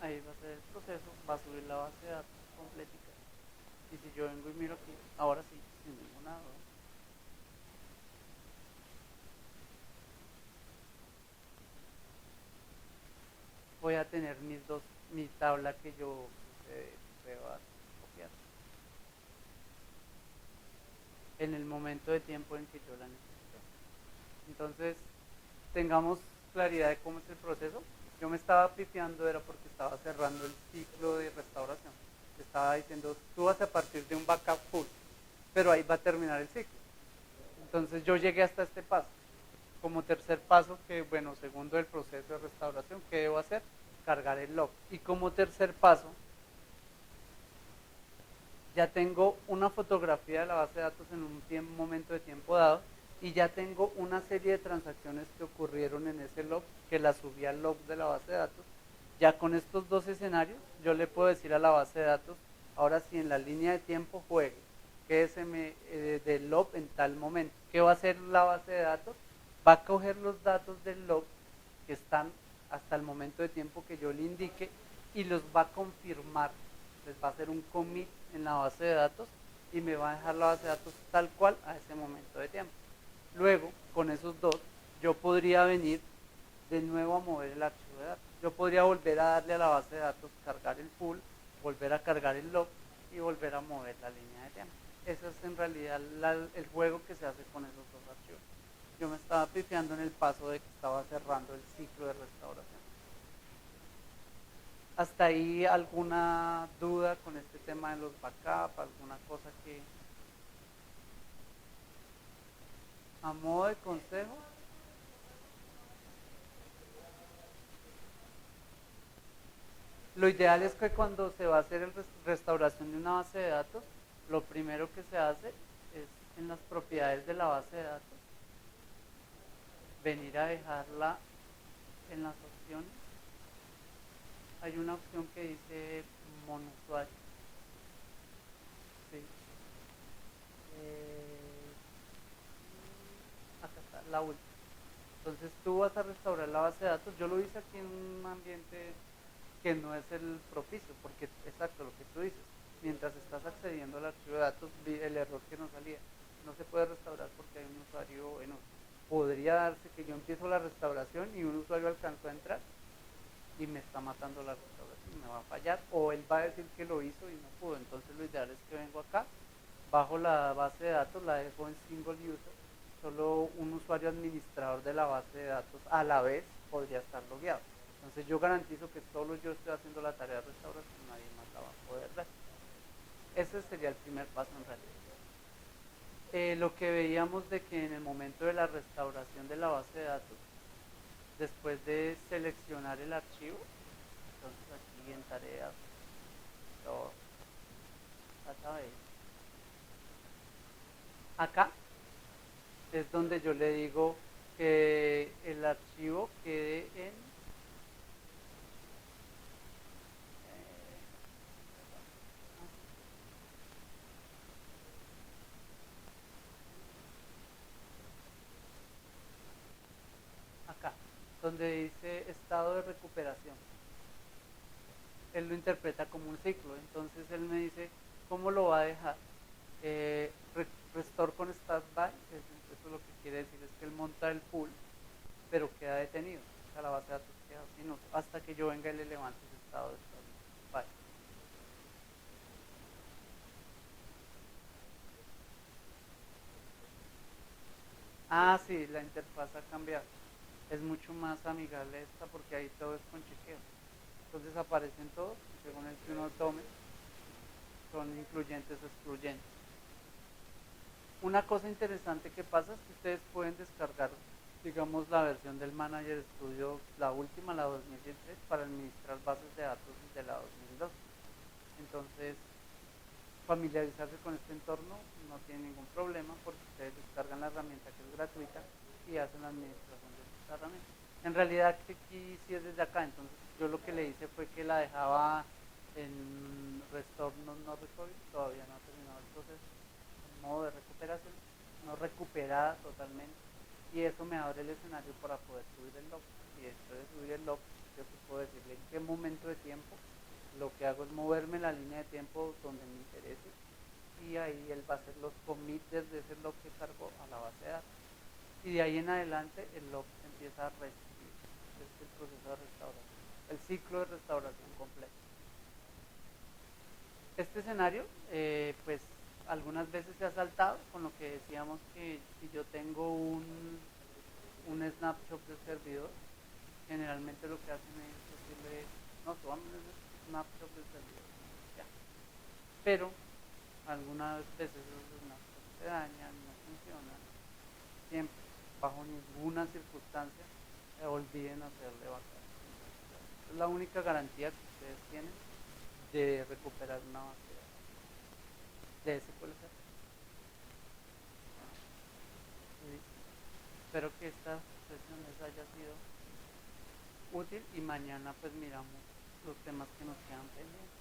Ahí va a ser el proceso, va a subir la base de datos completica. Y si yo vengo y miro aquí, ahora sí, sin ninguna duda. Voy a tener mi tabla que yo prueba copiar en el momento de tiempo en que yo la necesito. Entonces, tengamos claridad de cómo es el proceso. Yo me estaba pifiando, era porque estaba cerrando el ciclo de restauración. Estaba diciendo, tú vas a partir de un backup full, pero ahí va a terminar el ciclo. Entonces yo llegué hasta este paso. Como tercer paso, que bueno, segundo del proceso de restauración, ¿qué debo hacer? Cargar el log. Y como tercer paso, ya tengo una fotografía de la base de datos en un momento de tiempo dado y ya tengo una serie de transacciones que ocurrieron en ese log, que la subí al log de la base de datos. Ya con estos dos escenarios, yo le puedo decir a la base de datos, ahora sí en la línea de tiempo juegue, quédese del log en tal momento. ¿Qué va a hacer la base de datos? Va a coger los datos del log que están hasta el momento de tiempo que yo le indique y los va a confirmar. Les va a hacer un commit en la base de datos y me va a dejar la base de datos tal cual a ese momento de tiempo. Luego, con esos dos, yo podría venir de nuevo a mover el archivo de datos. Yo podría volver a darle a la base de datos, cargar el full, volver a cargar el log y volver a mover la línea de tiempo. Ese es en realidad el juego que se hace con esos dos archivos. Yo me estaba pifiando en el paso de que estaba cerrando el ciclo de restauración. ¿Hasta ahí alguna duda con este tema de los backups? ¿Alguna cosa que, a modo de consejo? Lo ideal es que cuando se va a hacer la restauración de una base de datos, lo primero que se hace es en las propiedades de la base de datos, venir a dejarla en las opciones. Hay una opción que dice monusuario. ¿Sí? Acá está la última. Entonces tú vas a restaurar la base de datos. Yo lo hice aquí en un ambiente que no es el propicio, porque exacto lo que tú dices. Mientras estás accediendo al archivo de datos, vi el error que nos salía. No se puede restaurar porque hay un usuario en uso. Podría darse que yo empiezo la restauración y un usuario alcanzó a entrar y me está matando la restauración, me va a fallar, o él va a decir que lo hizo y acá, bajo la base de datos, la dejo en single user, solo un usuario administrador de la base de datos a la vez podría estar logueado. Entonces yo garantizo que solo yo estoy haciendo la tarea de restauración, nadie más la va a poder ver. Ese sería el primer paso en realidad. Lo que veíamos de que en el momento de la restauración de la base de datos, después de seleccionar el archivo, entonces aquí en tareas, todo, database, acá es donde yo le digo que el archivo quede en acá, donde dice estado de recuperación. Él lo interpreta como un ciclo, entonces él me dice cómo lo va a dejar. Restore con standby, eso lo que quiere decir es que él monta el pool, pero queda detenido, o sea, la base de datos queda sin uso, hasta que yo venga y le levante ese estado de standby. Ah, sí, la interfaz ha cambiado. Es mucho más amigable esta porque ahí todo es con chequeo. Entonces aparecen todos, según el que uno tome, son incluyentes o excluyentes. Una cosa interesante que pasa es que ustedes pueden descargar, digamos, la versión del Manager Studio, la última, la 2016, para administrar bases de datos desde la 2002. Entonces, familiarizarse con este entorno no tiene ningún problema porque ustedes descargan la herramienta que es gratuita y hacen la administración de esta herramienta. En realidad aquí sí es desde acá, entonces yo lo que le hice fue que la dejaba en restore no recovery, todavía no ha terminado el proceso, en modo de recuperación, no recuperada totalmente, y eso me abre el escenario para poder subir el log. Y después de subir el log, yo puedo decirle en qué momento de tiempo lo que hago es moverme la línea de tiempo donde me interese y ahí él va a hacer los commits desde ese log que cargó a la base de datos. Y de ahí en adelante el log se empieza a reescribir. Este es el proceso de restauración, el ciclo de restauración completo. Este escenario, pues algunas veces se ha saltado con lo que decíamos que si yo tengo un snapshot del servidor, generalmente lo que hacen es decirle, no, toma un snapshot del servidor. Ya. Pero algunas veces esos snapshots se dañan, no funcionan. Siempre, bajo ninguna circunstancia, olviden hacerle backup. Es la única garantía que ustedes tienen de recuperar una base de datos. De SQL Server. Espero que esta sesión les haya sido útil y mañana pues miramos los temas que nos quedan pendientes.